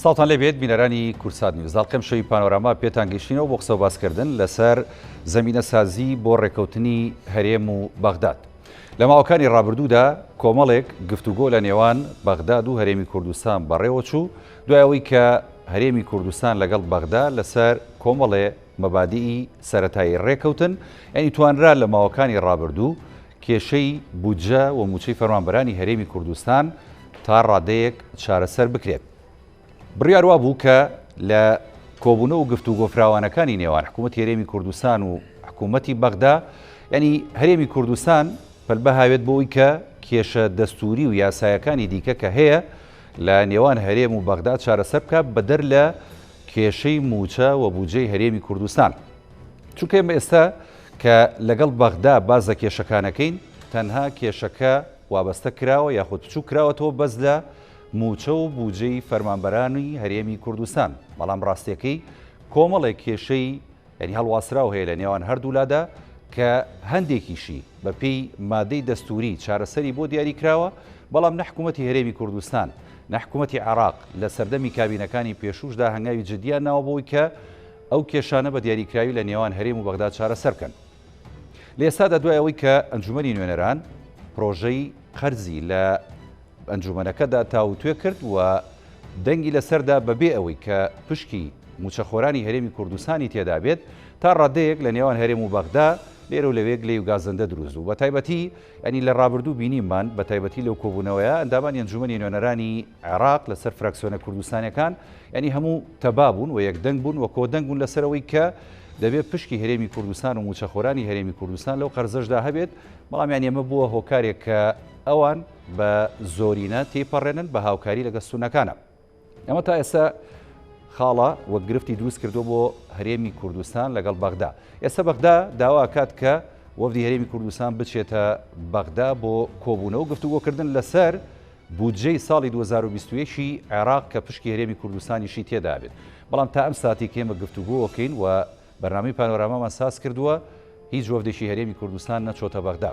ساڵتان لێبێت بینەرانی کورسات نیوز داڵقێم شەوی پانۆراما پێتان گەیشتینەوە بۆ قسە باسکردن لەسەر زەمینە سازی بۆ ڕێکەوتنی هەرێم و بەغداد. لە ماوەکانی ڕابردوودا کۆمەڵێک گفتوگۆ لە نێوان بەغداد و هەرێمی کوردستان بەڕێوە چوو دوایەوەی کە هەرێمی کوردستان لەگەڵ بەغداد لەسەر کۆمەڵێ مەبادیئی سەرەتایی ڕێکەوتن، یعنی توانرا لە ماوەکانی ڕابردوو کێشەی بودجە و موچەی فەرمانبەرانی هەرێمی کوردستان تا ڕادەیەک چارەسەر بکرێت. بڕیار وا بوو کە لە کۆبوونە و گفتوگۆ فراوانەکانی نێوان حکوومەتی هەرێمی کوردستان و حکوومەتی بەغدا، یعنی هەرێمی کوردستان پەلبە هاوێت بۆی کە کێشە دەستوری و یاسایەکانی دیکە کە هەیە لە نێوان هەرێم و بەغداد چارەسەر بکات بەدەر لە کێشەی موچە و بودجەی هەرێمی کوردستان. چونکە ئێمە ئێستا کە لەگەڵ بەغدا باز لە کێشەکانەکەین، تەنها کێشەکە وابەستە کراوە یاخود بچوو کراوەتەوە بەس لە موچە و بودجەی فەرمانبەرانی هەرێمی کوردستان. بەڵام ڕاستیەکەی کۆمەڵێک کێشەی یعنی هەڵواسراو هەیە لە نێوان هەردوولادا کە هەندێکیشی بە پێی مادەی دەستوری چارەسەری بۆ دیاری کراوە، بەڵام نە حکوومەتی هەرێمی کوردستان نە حکوومەتی عێراق لە سەردەمی کابینەکانی پێشوشدا هەنگاوی جدیان ناوە بۆی کە ئەو کێشانە بە دیاریکراوی لە نێوان هەرێم و بەغداد چارەسەر بکەن. لە ئێستادا دوایەوەی کە ئەنجومەنی نوێنەران پرۆژەی قەرزی لە ئەنجومەنەکەدا تاوتوێ کرد و دەنگی لەسەردا بەبێ ئەوەی کە پشکی موچەخۆرانی هەرێمی کوردستانی تێدا بێت تا ڕادەیەک لە نێوان هەرێم و بەغدا لێرە و لەوێک لێ و گازەندە دروست و بە تایبەتی ینی لە ڕابردوو بینیمان بە تایبەتی لەو کۆبوونەوەیە ئەندامانی ئەنجومەنی نوێنەرانی عێراق لەسەر فراکسیۆنە کوردستانەکان ینی هەموو تەبابوون و یەکدەنگ بوون و کۆدەنگ بوون لەسەرەوەی کە دەبێت پشکی هەرێمی کوردستان و موچەخۆرانی هەرێمی کوردستان لەو قەرزەشدا هەبێت. بەڵام یان ئێمە بووە هۆکارێک کە ئەوان بە زۆرینە تێپەڕێنن بە هاوکاری لەگە سونەکانە. ئەمە تا ئێستا خاڵە وەک گرفتی دروست کردو بۆ هەرێمی کوردستان لەگەڵ بەغدا. ئێستا بەغدا داوا کات کە وەفدی هەرێمی کوردستان بچێتە بەغدا بۆ کۆبوونەوە و گفتوگۆکردن لەسەر بودجەی ساڵی 2021 عێراق کە پشکی هەرێمی کوردستانیشی تێدا بێت. بەڵام تا ئەم ساتی کە ئێمە گفتوگۆکەین و بەرنامەی پانۆرامامان ساز کردووە، هیچ وەفدێکی هەرێمی کوردستان نەچۆتە بەغدا.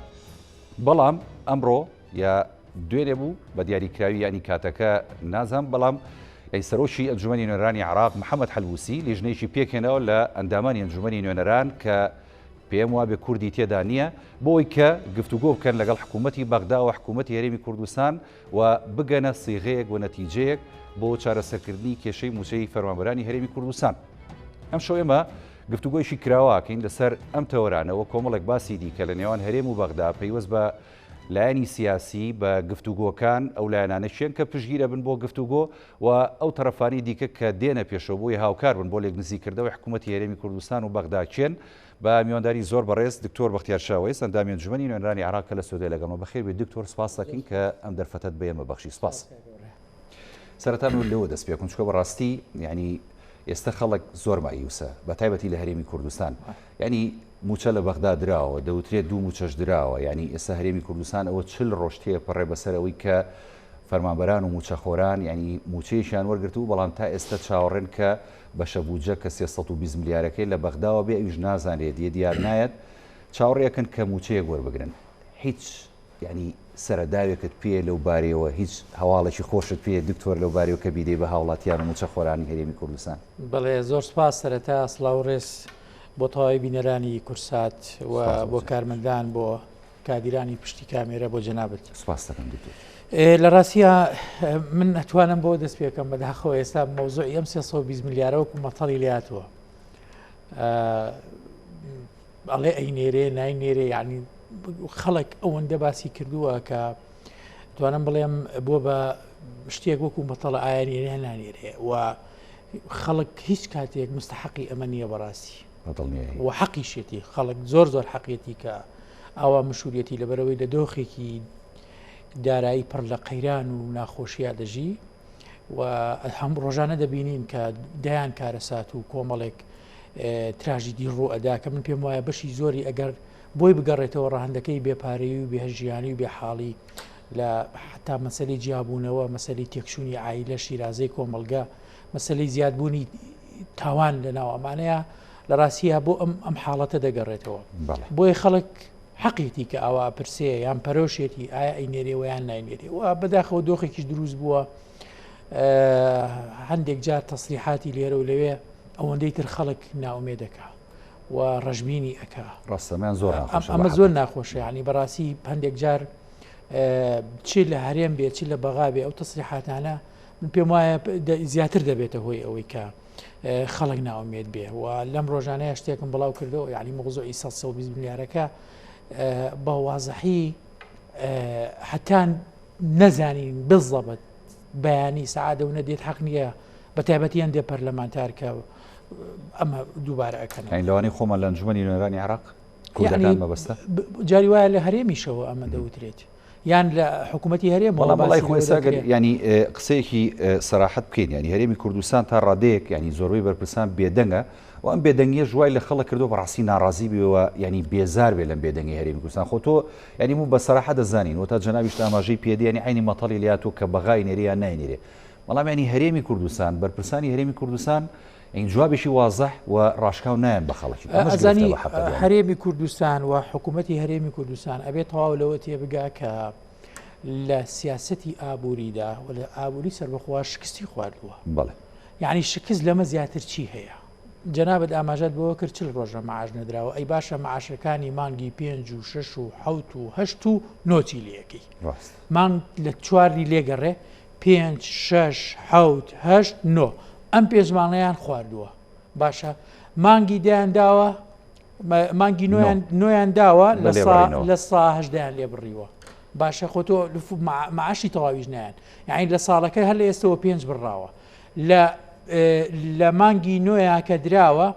بەڵام ئەمڕۆ یا دوێنێ بوو بە دیاریکراوی ینی کاتەکە نازانم، بەڵام سەرۆکی ئەنجومەنی نوێنەرانی عێراق محەممەد حەلبوسی لیژنەیەکی پێکێنەوە لە ئەندامانی ئەنجومەنی نوێنەران کە پێم وابێ کوردی تێدا نییە بۆی کە گفتوگۆ بکەن لەگەڵ حکوومەتی بەغدا و حکوومەتی هەرێمی کوردستان و بگەنە سیغەیەک و نەتیجەیەک بۆ چارەسەرکردنی کێشەی موچەی فەرمانبەرانی هەرێمی کوردستان. ئەم شەو ئێمە گفتوگۆیشی کراوەکەین لەسەر ئەم تەوەرانەوە کۆمەڵێک باسی دیکە لە نێوان هەرێم و بەغدا پەیوەست بە لایەنی سیاسی بە گفتوگۆکان ئەو لایەنانە چێن کە پشگیرە بن بۆ گفتوگۆ و ئەو تەرەفانی دیکە کە دێنە پێشەوە بۆی هاوکار بن بۆ لێک نزیکردەوەی حکوومەتی هەرێمی کوردستان و بەغدا چێن بە میوانداری زۆر بەڕێز دکتۆر بەختیار شاوەیست ئەندامی ئەنجومەنی نوێنەرانی عێراق کە لە سودای لەگەڵمە. بەخێر بێت دکتۆر، سپاس دەکەین کە ئەم دەرفەتت بە ئێمە بەخشی. سپاس. سەرەتا لەوە دەست پێ بکەم چونکە بەڕاستی ینی ئێستا خەڵک زۆر مایوسە بە تایبەتی لە هەرێمی کوردستان. ینی موچە لە بەغدا دراوە، دەوترێت دوو موچەش دراوە، ینی ئێستا هەرێمی کوردستان ئەوە 40 ڕۆژتەیە پەڕێ بەسەرەوەی کە فەرمانبەران و موچەخۆران ینی موچەیەشیان وەرگرتووە، بەڵام تا ئێستا چاوەڕێن کە بەشە بودجە کە 320 ملیارەکەی لە بەغداوە بێ ئەویش نازانێت یە دیار نایەت چاوەڕێەکەن کە موچەیەک وەربگرن. هیچ ینی سەرەداوێکت پێ لەو بارەوە هیچ هەواڵێکی خۆشت پێ دکتۆر لەو بارەوە کە بیدەی بە هاوڵاتیان و موچەخۆرانی هەرێمی کوردستان؟ بەڵێ زۆر سپاس. سەرەتا سڵاو ڕێز بۆ تەواوی بینەرانی کورسات و بۆ کارمەندان بۆ کادیرانی پشتی کامێرە بۆ جەنابەت. سپاس دەکەم دکتۆر. لە ڕاستیە من ئەتوانم بۆ دەست پێکەم بەداخەوە ئێستا مەوزوعی ئەم 320 ملیارە وەکو مەتەڵی لاتوە ئەڵێ ئەینێرێ ناینێرێ، یعنی خەڵک ئەوەندە باسی کردووە کە توانم بڵێم بۆ بە شتێک وەکو مەتەڵە ئاینێرێ نانێرێ و خەڵک هیچ کاتێک مستحقی ئەمە نییە بەڕاستی و حەقیشێتی خەڵک زۆر حەقیەتی کە ئاوا مشورەتی لەبەرەوەی لە دۆخێکی دارایی پڕ لە قەیران و ناخۆشیە دەژی و هەم ڕۆژانە دەبینین کە دایان کارەسات و کۆمەڵێک تراژیدی ڕوو ئەدا کە من پێم وایە بەشی زۆری ئەگەر بۆی بگەڕێتەوە ڕاهەندەکەی بێپارەی و بێهژیانی و بێحاڵی لە حتا مەسەلەی جیابوونەوە، مەسەلەی تێکشوونی عایلە، شیرازەی کۆمەلگا، مەسەلەی زیادبوونی تاوان لە ناو ئەمانەیە لە ڕاستیە بۆ ئەم حاڵەتە دەگەڕێتەوە. بۆی خەڵک حەقیەتی کە ئەوە پرسێ یان پەرۆشێتی ئایا ئەینێرێەوە یان ناینێرێ و بەداخەوە دۆخێکیش دروست بووە هەندێک جار تەسریحاتی لێرە و لەوێ ئەوەندەی تر خەڵک ناومێدەکە و ڕژبینی ئەکا ڕاستەمیان زۆر ئەمە زۆر ناخۆشە ینی بەڕاستی هەندێک جار چی لە هەرێم بێ چی لە بەغا بێ ئەو تەسریحاتانە من پێم وایە زیاتر دەبێتە هۆی ئەوەی کە خەڵک ناومێت بێ و لەم ڕۆژانەیە شتێکم بڵاو کردەوە یعنی مۆزۆی 120 ملیارەکە بە وازەحی حتان نەزانین بزەبت بەیانی سعادە و نەدێت حەق نییە بە تایبەتی هەندێک پەرلەمانتار کە ئەمە دووبارە ئەەکەن لەوانی خۆمان لە ئەنجومەنی نوێنەرانی عێراق کوردەکان مەبەستە جاری وایە لە هەرێمیشەوە ئەمە دەوترێت یان لە حکوومەتی هەرێم وڵای خۆێساگەر ینی قسەیەکی سەراحەت بکەین ینی هەرێمی کوردستان تا ڕادەیەک ینی زۆربەی بەرپرسان بێدەنگە و ئەم بێدەنگیە ژوای لە خەڵک کردو بەڕاستی ناڕازی بێەوە ینی بێزار بێ لەم بێدەنگی هەرێمی کوردستان خۆ تۆ ینی بوو بە سەراحەت دەزانین و تا جەنابیش ئاماژەی پێدە ینی عینی مەتەڵی لاتۆ کە بەغای نێریان ناینێرێ بەڵام ینی هەرێمی کوردستان بەرپرسانی هەرێمی کوردستان این جوابشی واضح و ڕاشکاو نایەن بە خەڵکی ئەزانی هەرێمی کوردستان و حکوومەتی هەرێمی کوردستان ئەبێت تەواو لەوە تێبگا کە لە سیاسەتی ئابووریدا و لە ئابووری سەربەخوا شکستی خواردووە بەڵێ یعنی شکست لەمە زیاتر چی هەیە جەنابەت ئاماژەت بەوە کرد چل ڕۆژە مەعاش نەدراوە ئەی باشە مەعاشەکانی مانگی 5 و 6 و 7 و 8 و نۆتی لەکەی مانگ لە چواری لێگەڕێ 5 6 7 8 9 ئەم پێزمانەیان خواردووە باشە مانگی دایان داوە مانگی نۆیان داوە لە ساهدایان لێ بڕیوە باشە خۆتۆ معاشی تەواویش نیان یعنی لە ساڵەکە هەر لە ئێستەوە 5 بڕاوە لە مانگی نۆیان کە دراوە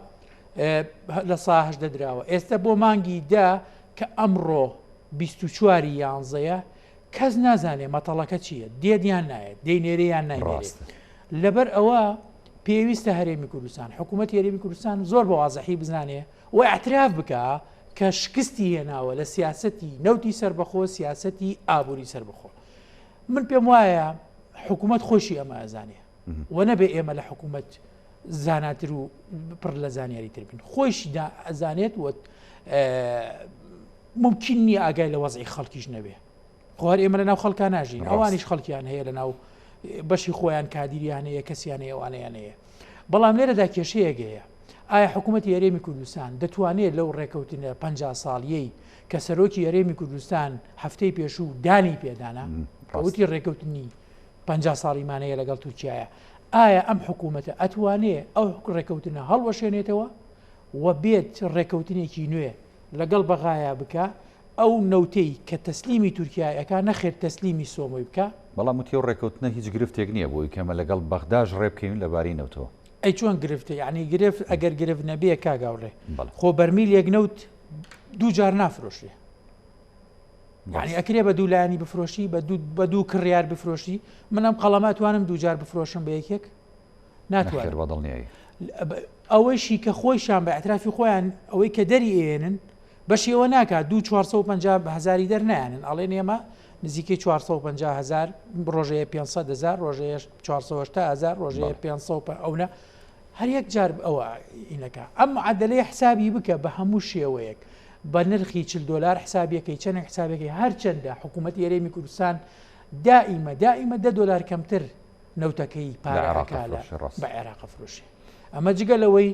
لە ساهدە دراوە ئێستا بۆ مانگی دا کە ئەمڕۆ 24 یانزەیە کەس نازانێ مەتەڵەکە چییە دێدیان نایێت دەینێریان نایێت لەبەر ئەوە پێویستە هەرێمی کوردستان حکوومەتی هەرێمی کوردستان زۆر بە وازەحی بزانێ و اعتراف بکە کە شکستی هێناوە لە سیاسەتی نەوتی سربەخۆ سیاسەتی ئابووری سربەخۆ من پێم وایە حکوومەت خۆشی ئەمە ئەزانێ و نەبێ ئێمە لە حکوومەت زاناتر و پڕ لە زانیاری تربین خۆشی ئەزانێت و ممکن نییە ئاگای لە وەزعی خەڵکیش نەبێ خۆر ئێمە لە ناو خەڵکان ناژین ئەوانیش خەڵکیان هەیە لە ناو بەشی خۆیان کادیریان هەیە کەسیان ئەوانیان هەیە بەڵام لێرەدا کێشەیەگەیە ئایا حکوومەتی هەرێمی کوردستان دەتوانێت لەو ڕێکەوتنە 50 ساڵیەی کە سەرۆکی هەرێمی کوردستان هەفتەی پێشوو دانی پێدانا ڕوتی ڕێکەوتنی 50 ساڵیمانەیە لەگەڵ تورکیایە ئایا ئەم حکوومەتە ئەتوانێت ئەو ڕێکەوتنە هەڵوەشێنێتەوە و بێت ڕێکەوتنێکی نوێ لەگەڵ بەغایە بکە ئەو نەوتەی کە تەسلیمی تورکیایەکە نەخێت تەسلیمی سۆمۆی بکە بەڵام وتی ئەو ڕێکەوتنە هیچ گرفتێک نییە بۆی کەمە لەگەڵ بەغداش ڕێبکەین لەباری نەوتەوە ئەی چۆن گرفتە یعنی گرفت ئەگەر گرفت نەبێ کاگاوڕێ خۆ بەرمیل یەکنەوت دوو جار نافرۆشێ یعنی ئەکرێ بە دوو لایانی بفرۆشی بە دوو کڕیار بفرۆشی من ئەم قەڵەمە توانم دوو جار بفرۆشم بە یەکێک ناتوانێت بەدڵنیایی ئەوەیشی کە خۆیشان بە ئەترافی خۆیان ئەوەی کە دەری ئێنن بەشێوە ناکات 450,000 دەرنیانن ئەڵێن ئێمە نزیکەی 450,000 ڕۆژەیە 500,000 ڕۆژەیە 480,000 ڕۆژەیە 500 ئەوە هەر یەک جار ئەوە ئینەکە ئەم عەدەلەی حسابی بکە بە هەموو شێوەیەک بە نرخی $40 حسابیەکەی چەندێک حسابەکەی هەر چەندە حکوومەتی هەرێمی کوردستان دائیمە $10 کەمتر نەوتەکەی پارەکە بە عێراق فرۆشی ئەمە جگەلەوەی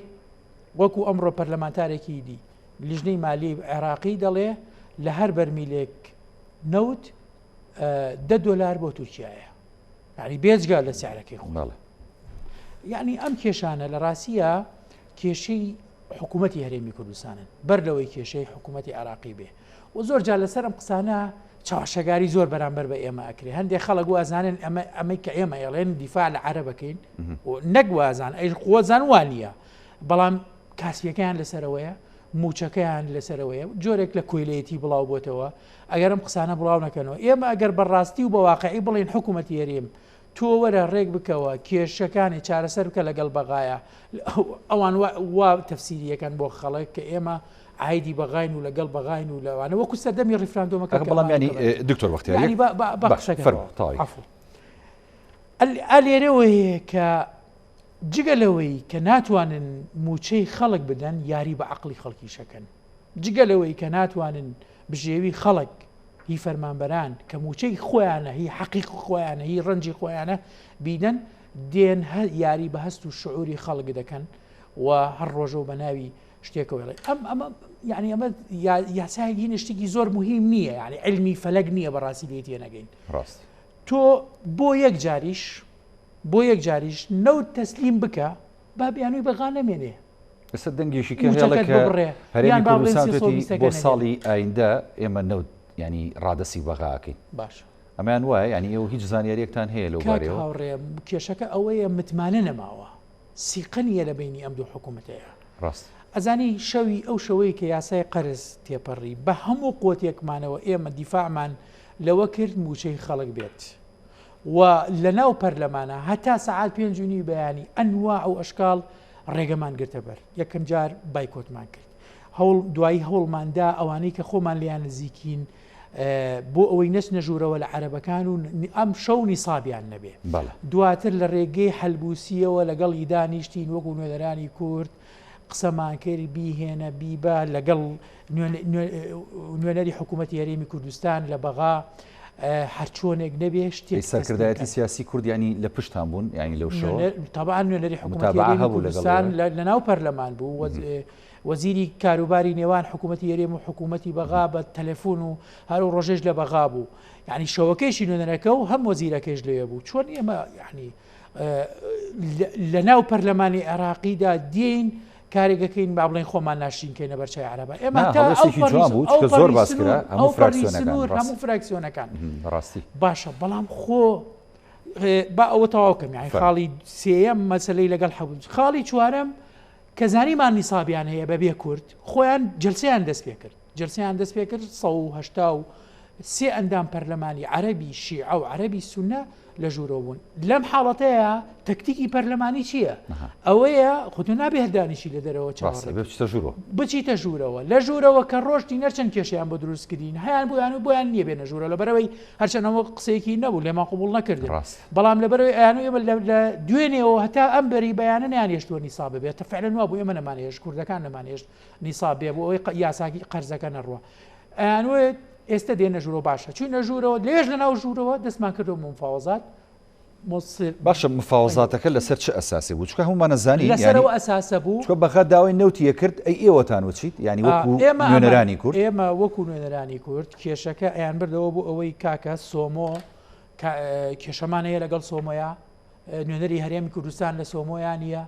وەکو ئەمڕۆ پەرلەمانتارێکی دی لیژنەی مالی عێراقی دەڵێ لە هەر بەرمیلێک نەوت $10 بۆ تورکیایە یعنی بێجگا لە سعرەکەی خۆڵە یعنی ئەم کێشانە لە ڕاستیە کێشەی حکوومەتی هەرێمی کوردستانن بەر لەوەی کێشەی حکوومەتی عێراقی بێ و زۆر جار لەسەر ئەم قسانە چاوەشەگاری زۆر بەرامبەر بە ئێمە ئەکرێ هەندێک خەڵک وازانن ئەمەی کە ئێمە ئێڵێن دیفاع لە عەرەبەکەین و نەک وازان ئەی خۆزان وانە بەڵام کاسیەکەیان لەسەرەوەیە موچەکەیان لەسەرەوەیە جۆرێک لە کۆیلەتی بڵاو بۆتەوە ئەگەر ئەم قسانە بڵاو نەکەنەوە ئێمە ئەگەر بەڕاستی و بە واقعی بڵین حکوومەتی هەرێم تۆ وەرە ڕێک بکەوە کێشەکانی چارەسەر بکە لەگەڵ بەغایە ئەوان وا تەفسیریەکەن بۆ خەڵک کە ئێمە عیدی بەغاین و لەگەڵ بەغاین و لەوانە وەکو سەردەمی ڕیفراندۆمەکە بەڵام ینی دکتۆر وەختیاری ئەلێرەوەیە کە جگەلەوەی کە ناتوانن موچەی خەڵک بدەن یاری بە عەقڵی خەڵکی شەکەن جگەلەوەی کە ناتوانن بژێوی خەڵک هی فەرمانبەران کە موچەی خۆیانە هی حەقیق خۆیانە هی ڕەنجی خۆیانە بیدەن دێن یاری بە هەست و شعوری خەڵک دەکەن و هەر ڕۆژە و بە ناوی شتێکەوەڵێ ئەمە یعنی ئەمە یاسایگی شتێکی زۆر مهم نییە یعنی علمی فەلەک نییە بەڕاستی لێ تێنەگەین ڕاست تۆ بۆ یەک جاریش نەوت تەسلیم بکە با بیانووی بەغا نەمێنێ لەسەر دەنگێکی کە هێڵەکە هەرێمی کوردستان بۆ ساڵی ئایندە ئێمە نەوت ینی ڕادەسی بەغاکەین باش ئەمان وایە ینی ئەو هیچ زانیاریەکتان هەیە لەو بارەوە هاوڕێ کێشەکە ئەوەیە متمانە نەماوە سیقەنیە لە بینی ئەم دوو حکوومەتەیە ڕاست ئەزانی شەوی ئەو شەوەی کە یاسای قەرز تێپەڕی بە هەموو قوتێکمانەوە ئێمە دیفاعمان لەوە کرد موچەی خەڵک بێت و لە ناو پەرلەمانە هەتا سەعات 5 بەیانی ئەنواع و ئەشکال ڕێگەمان گرتە بەر یەکەم جار بایکۆتمان کرد دوایی هەوڵماندا ئەوانەی کە خۆمان لیان نزیکین بۆ ئەوەی نەچنە ژوورەوە لە عەرەبەکان و ئەم شەو نیسابیان نەبێ دواتر لە ڕێگەی هەلبوسیەوە لەگەڵی دانیشتین وەکو نوێنەرانی کورد قسەمان کرد بیهێنە بیبە لەگەڵ نوێنەری حکوومەتی هەرێمی کوردستان لە بەغا هەرچۆنێک نەبێ شتێک سەرکردایەتی سیاسی کوردیانی لە پشتان بوون ینی لەو شەوە تەبعاً نوێنەری حکوومەتی هەرێمی کوردستان لە ناو پەرلەمان بوو وەزیری کاروباری نێوان حکوومەتی هەرێم و حکوومەتی بەغا بە تەلەفۆن و هەر و ڕۆژێش لە بەغا بوو یعنی شەوەکەیشی نوێنەرەکە و هەم وەزیرەکەش لێ بوو چۆن ئێمە یعنی لە ناو پەرلەمانی عێراقیدا دێین کارێکەکەین با بڵێن خۆمان ناشرینکەینە بەرچای عەرەبا ئێمە زۆر باسکرا هەموو فراکسیۆنەکان ڕاستی باشە بەڵام خۆ با ئەوە تەواوکەم یعنی خاڵی سێەم مەسلەی لەگەڵ حەبوو خاڵی چوارەم کە زانیمان نیسابیان هەیە بەبێ کورد خۆیان جلسەیان دەست پێ کرد جلسەیان دەست پێ کرد 183 ئەندام پەرلەمانی عەرەبی شیعە و عەرەبی سونە لە ژوورەوە بوون لەم حاڵەتەیە تەکتیکی پەرلەمانی چییە؟ ئەوەیە خۆتو نابێ هەردانیشی لە دەرەوە بچیتە ژوورەوە لە ژوورەوە کە ڕۆژتی نەرچەند کێشیان بۆ دروستکردین هەیان بۆیان و بۆیان نییە بێنە ژوورە لەبەرەوەی هەرچەنەوە قسەیەکی نەبوو لێمان قبوڵ نەکردن بەڵام لەبەرەوەی ئەیانوێمە لە دوێنێەوە هەتا ئەم بەری بەیانە نیانێشتووە نیساب بێت فعلەن وا بوو ئێمە نەمانێش کوردەکان نەمانێشت نیساب بێ بۆ ئەوەی یاساکی قەرزەکە نەڕوە ئەیانوێت ئێستا دێنە ژوورەوە باشە چوینە ژوورەوە لێژ لە ناو ژوورەوە دەستمان کردەوە مفاوەزات باشە مفاوەزاتەکە لەسەر چه ئەساسی بوو چکە هەمومان نەزانی لەسەرەوە ئەساسە بوو چکە بەخە داوای نەوتیە کرد ئەی ئێوەتان وچیت ینی وەکو نوێنەرانی کورد ئێمە وەکو نوێنەرانی کورد کێشەکە ئەیان بردەوە بوو ئەوەی کاکە سۆمۆ کێشەمان هەیە لەگەڵ سۆمۆیە نوێنەری هەرێمی کوردستان لە سۆمۆیانە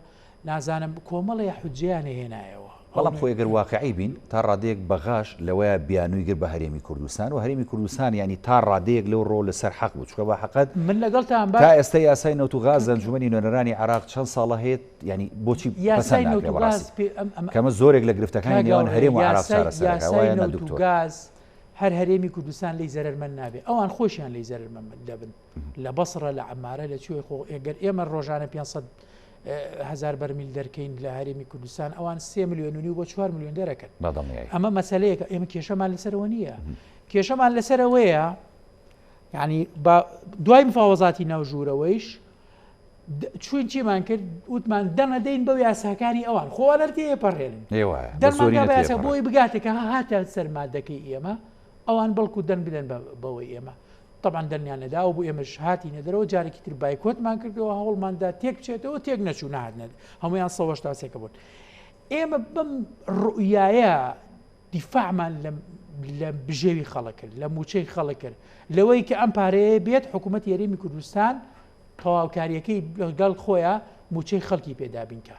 نازانم کۆمەڵی حوجیانە هێنایەوە بەڵام خۆی گەر واقعی بین تا ڕادەیەک بەغاش لەوەیە بیانووی گر بە هەرێمی کوردستان و هەرێمی کوردستان ینی تا ڕادەیەک لەو ڕۆ لەسەر حەق بوو چکە بە حەقەت من لەگەڵتان تا ئێستا یاسای نەوت و غاز ئەنجومەنی نوێنەرانی عێراق چەند ساڵە هەیە ینی بۆچی یاسای نەوت و غاز کەمە زۆرێک لە گرفتەکانی نێوان هەرێم و عێراق یاسای نەوت و غاز هەر هەرێمی کوردستان لی زەرمەند نابێ ئەوان خۆشیان لی زەرمەند دەبن لە بەسڕە لە عەمارە لە کوێ خۆ ئەگەر ئێمە ڕۆژانە 500,000 بەرمیل دەرکەین لە هەرێمی کوردستان ئەوان 3 ملیۆن بۆ 4 ملیۆن دەرەکەن ئەمە مەسەلەیەکە ئێمە کێشەمان لەسەرەوە نییە کێشەمان لەسەرەوەیە یعنی دوای مفاوەزاتی ناوژوورەوەیش چوین چیمان کرد وتمان دەنەدەین بەو یاساکانی ئەوان خۆوانەر تێپەڕێنن دەرماندا بەیاسە بۆی بگاتێکە هاتە سەرمادەکەی ئێمە ئەوان بەڵکو دەن بدەن بەوەی ئێمە طبعا دەنیان نەدا و بۆ ئێمەش هاتینە دەرەوە جارێکی تر بایکۆتمان کردەوە هەوڵماندا تێک بچێتەوە تێک نەچوو نهاتنێت هەمویان 180 بوون ئێمە بم ڕوئایە دیفاعمان لە بژێوی خەڵک کرد لە موچەی خەڵک کرد لەوەی کە ئەم پارەیە بێت حکوومەتی هەرێمی کوردستان تەواوکاریەکەی لەگەڵ خۆیان موچەی خەڵکی پێدابینکە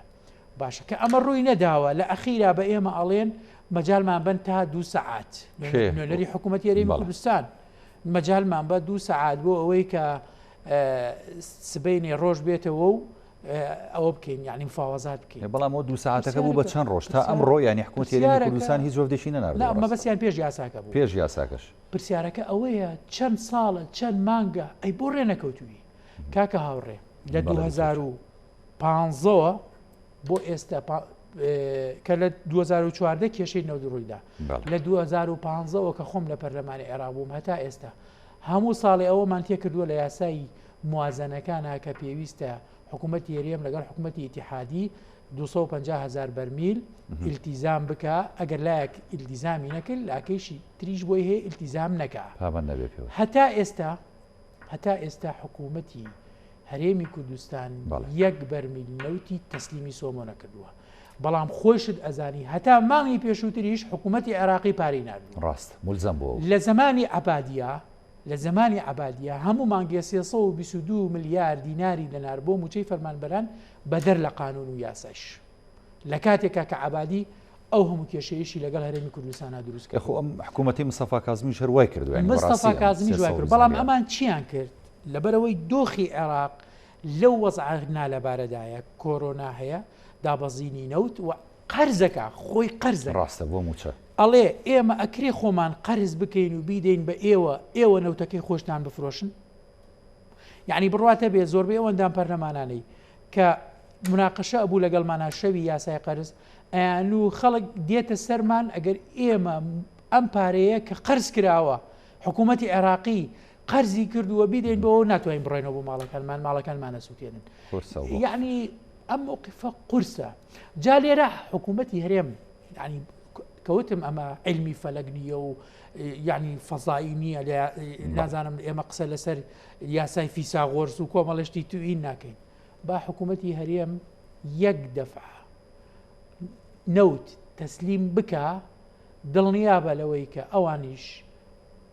باشە کە ئەمە ڕووی نەداوە لە ئەخیرا بە ئێمە ئەڵێن مەجالمان بن تا 2 سەعات نوێنەری حکوومەتی هەرێمی کوردستان مەجالمان بە 2 سەعات بۆ ئەوەی کە سبەینێ ڕۆژ بێتەوە و ئەوە بکەین یعنی مفاوەزات بکەین بەڵام ئەو 2 سەعاتەکە بوو بە چەند ڕۆژ تا ئەمڕۆ ینی حکوومەتی هەرێمی کوردستان هیچ جۆفتێکی نەناردووە ئەمە بەسییان پێش یاساکە بوو پێش یاساکەش پرسیارەکە ئەوەیە چەند ساڵە چەند مانگە ئەی بۆ ڕێنەکەوتووی کاکە هاوڕێ لە 2015ەوە بۆ ئێستا کە لە 2014 کێشەی نەودڕوویدا لە 2015ەوە کە خۆم لە پەرلەمانی عێراق بووم هەتا ئێستا هەموو ساڵی ئەوەمان تێ کردووە لە یاسای موازنەکانە کە پێویستە حکوومەتی هەرێم لەگەڵ حکوومەتی ئیتیحادی 250,000 بەرمیل ئیلتیزام بکە ئەگەر لایەک ئیلتیزامی نەکرد لاکەیشی تریش بۆی هەیە ئیلتیزام نەکە هەتا ئێستا حکوومەتی هەرێمی کوردستان یەک بەرمیل نەوتی تەسلیمی سۆمۆ نەکردووە بەڵام خۆشت ئەزانی هەتا مانگی پێشووتریش حکوومەتی عێراقی پارەی نردووە ڕاست مولزەم بوو لە زمانی عەبادیە هەموو مانگێ 322 ملیار دیناری لەنار بۆ موچەی فەرمانبەران بەدەر لە قانون و یاساش لە کاتێکا کە عەبادی ئەو هەموو کێشەیەشی لەگەڵ هەرێمی کوردستانە دروست کرد. ئەم حکوومەتی مستەفا کازمی هەروای کردو مستەفا کازمی جوای کرد بەڵام ئەمان چیان کرد لەبەرەوەی دۆخی عێراق لەو وەزع نالەبارەدایە کۆرۆنا هەیە دابەزینی نەوت و قەرزەکە خۆی قەرزە ڕاستە بۆ موچە ئەڵێ ئێمە ئەکرێ خۆمان قەرز بکەین و بیدەین بە ئێوە نەوتەکەی خۆشتان بفرۆشن یعنی بڕاتە بێ زۆربەی ئەوەندان پەرلەمانانەی کە مناقەشە ئەبوو لەگەڵمانە شەوی یاسای قەرز ئەیان و خەڵک دێتە سەرمان ئەگەر ئێمە ئەم پارەیە کە قەرز کراوە حکوومەتی عێراقی قەرزی کردووە بیدەین بەەوە ناتوانین بڕێنەوە بۆ ماڵەکانمانە سووتێنن یعنی ئەم موقفە قورسە جا لێرە حکوومەتی هەرێم ینی کەوتم ئەمە علمی فەلەک نییە و یعنی فەزایی نییە نازانم ئێمە قسە لەسەر یاسای فیساغۆرس و کۆمەڵشتی توئین ناکەین با حکوومەتی هەرێم یەک دەفع نەوت تەسلیم بکە دڵنیابە لەوەی کە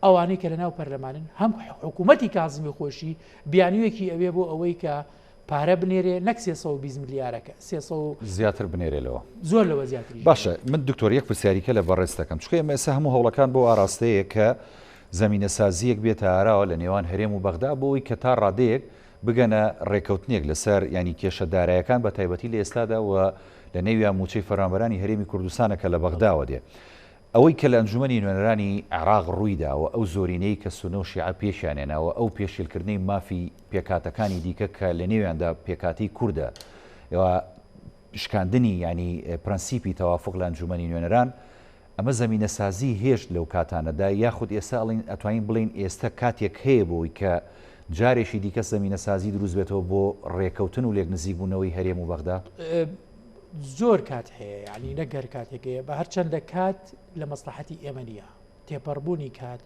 ئەوانەی کە لەناو پەرلەمانن هەم حکوومەتی کازمی خۆشی بیانوویەکی ئەوێ بۆ ئەوەی کە پارە بنێرێ نەک 320 ملیارەکە 300 زیاتر بنێرێتەوە زۆر لەوە زیاتری باشە من دکتۆر یەک پرسیاریکە لە بەڕێز دەکەم چکە ئێمە ئێستا هەموو هەوڵەکان بۆ ئاراستەیە کە زمینە سازیەک بێتە ئاراوە لە نێوان هەرێم و بەغدا بۆەوەی کە تا ڕادەیەک بگەنە ڕێکەوتنێک لەسەر ینی کێشە دارایەکان بە تایبەتی لە ئێستادا و لە نێویان موچەی فەرمانبەرانی هەرێمی کوردستانە کە لە بەغداوە دێ ئەوەی کە لە ئەنجومەنی نوێنەرانی عێراق ڕوویداوە ئەو زۆرینەی کە سونە و شیعە پێشیانێناوە ئەو پێشیلکردنەی مافی پێکاتەکانی دیکە کە لە نێویاندا پێکاتی کووردە ئەوە شکاندنی ینی پرەنسیپی تەوافق لە ئەنجومەنی نوێنەران ئەمە زمینە سازی هێشت لەو کاتانەدا یاخود ئێستا ئەتوانین بڵین ئێستا کاتێک هەیە بۆی کە جارێکی دیکە زمینە سازی دروست بێتەوە بۆ ڕێکەوتن و لێک نزیکبوونەوەی هەرێم و بەغدا زۆر کات هەیە ینی نەگەر کاتێکەیە بە هەرچەندە کات لە مەسلحەتی ئێمە نیە تێپەڕبوونی کات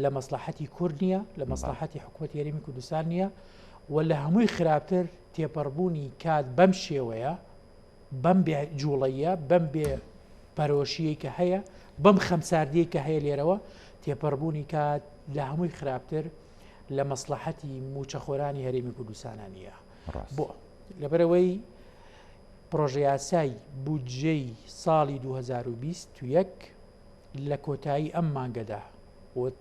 لە مەسلحەتی کورد نیە لە مەسلحەتی حکوومەتی هەرێمی کوردستان نییە و لە هەمووی خراپتر تێپەڕبوونی کات بەم شێوەیە بەم بێ جوڵەیە بەم بێ پەرۆشیەی کە هەیە بەم خەمساردیەی کە هەیە لێرەوە تێپەڕبوونی کات لە هەمووی خراپتر لە مەسلحەتی موچەخۆرانی هەرێمی کوردستانە نیە بۆ لەبەرەوەی پرۆژه یاسای بودجەی ساڵی 2021 لە کۆتایی ئەم مانگەدا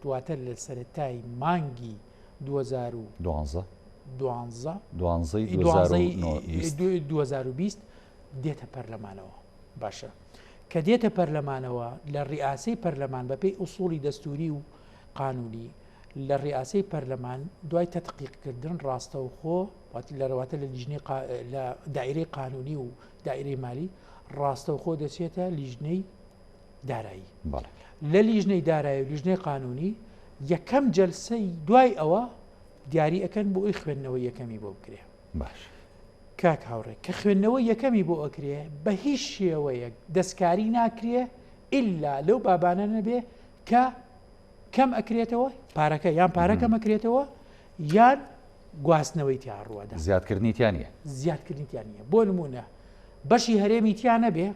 واتە لە سەرەتای مانگی 2020 دێتە پەرلەمانەوە باشە کە دێتە پەرلەمانەوە لە ڕیئاسەی پەرلەمان بەپێی ئوسوڵی دەستوری و قانونی لە ڕیئاسەی پەرلەمان دوای تەتقیقکردن ڕاستەوخۆ لەڕەواتە لە لیژنەی لە دایرەی قانونی و دایرەی مالی ڕاستەوخۆ دەچێتە لیژنەی دارایی لە لیژنەی دارایی و لیژنەی قانونی یەکەم جەلسەی دوای ئەوە دیاری ئەەکەن بۆ ئەوی خوێندنەوەی یەکەمی بۆ بکرێ باش کاک هاوڕێ کە خوێندنەوەی یەکەمی بۆ ئەکرێ بە هیچ شێوەیەک دەستکاری ناکرێ ئللا لەو بابانە نەبێ کە کەم ئەکرێتەوە پارەکە یان پارەکەم ئەکرێتەوە یان گواستنەوەی تیاڕوەدا زیادکردنی تیانە زیادکردنیتیانە بۆ نمونە بەشی هەرێمی تیانە بێ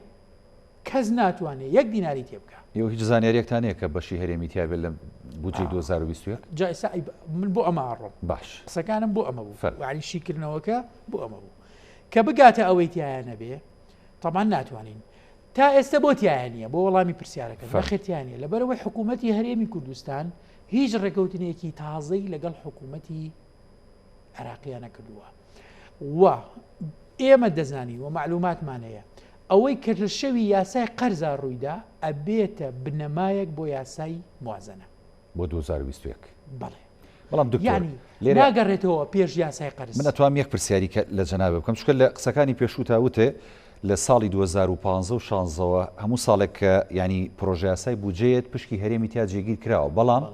کەس ناتوانێت یەک دیناری تێ بکە ئێوە هیچ زانیاریەکتانەیە کە بەشی هەرێمی تیابێت لە بودجەی 2021 جایسا من بۆ ئەمە ئاڕۆم باش قسەکانم بۆ ئەمە بوو وعلی شیکردنەوەکە بۆ ئەمە بوو کە بگاتە ئەوەی تیانە بێ تەمان ناتوانین تا ئێستا بۆ تیانە بۆ وەڵامی پرسیارەکە بەخێتیانە لەبەرەوەی حکوومەتی هەرێمی کوردستان هیچ ڕێکەوتنێکی تازەی لەگەڵ حکوومەتی عێراقیانە کردووە و ئێمە دەزانی و معلوماتمانەیە ئەوەی کە لە شەوی یاسای قەرزا ڕوویدا ئەبێتە بنەمایەک بۆ یاسای موازنە بۆ 2021 بەڵێ بەڵام دکتۆر ناگەڕێتەوە پێش یاسای قەرز من ئەتوانم یەک پرسیاری لە جەنابێ بکەم چکە لە قسەکانی پێشوو تاوتێ لە ساڵی 2015 و 16 هەموو ساڵێک کە ینی پرۆژه یاسای بودجەیەت پشکی هەرێمی تیا جێگیر کراوە بەڵام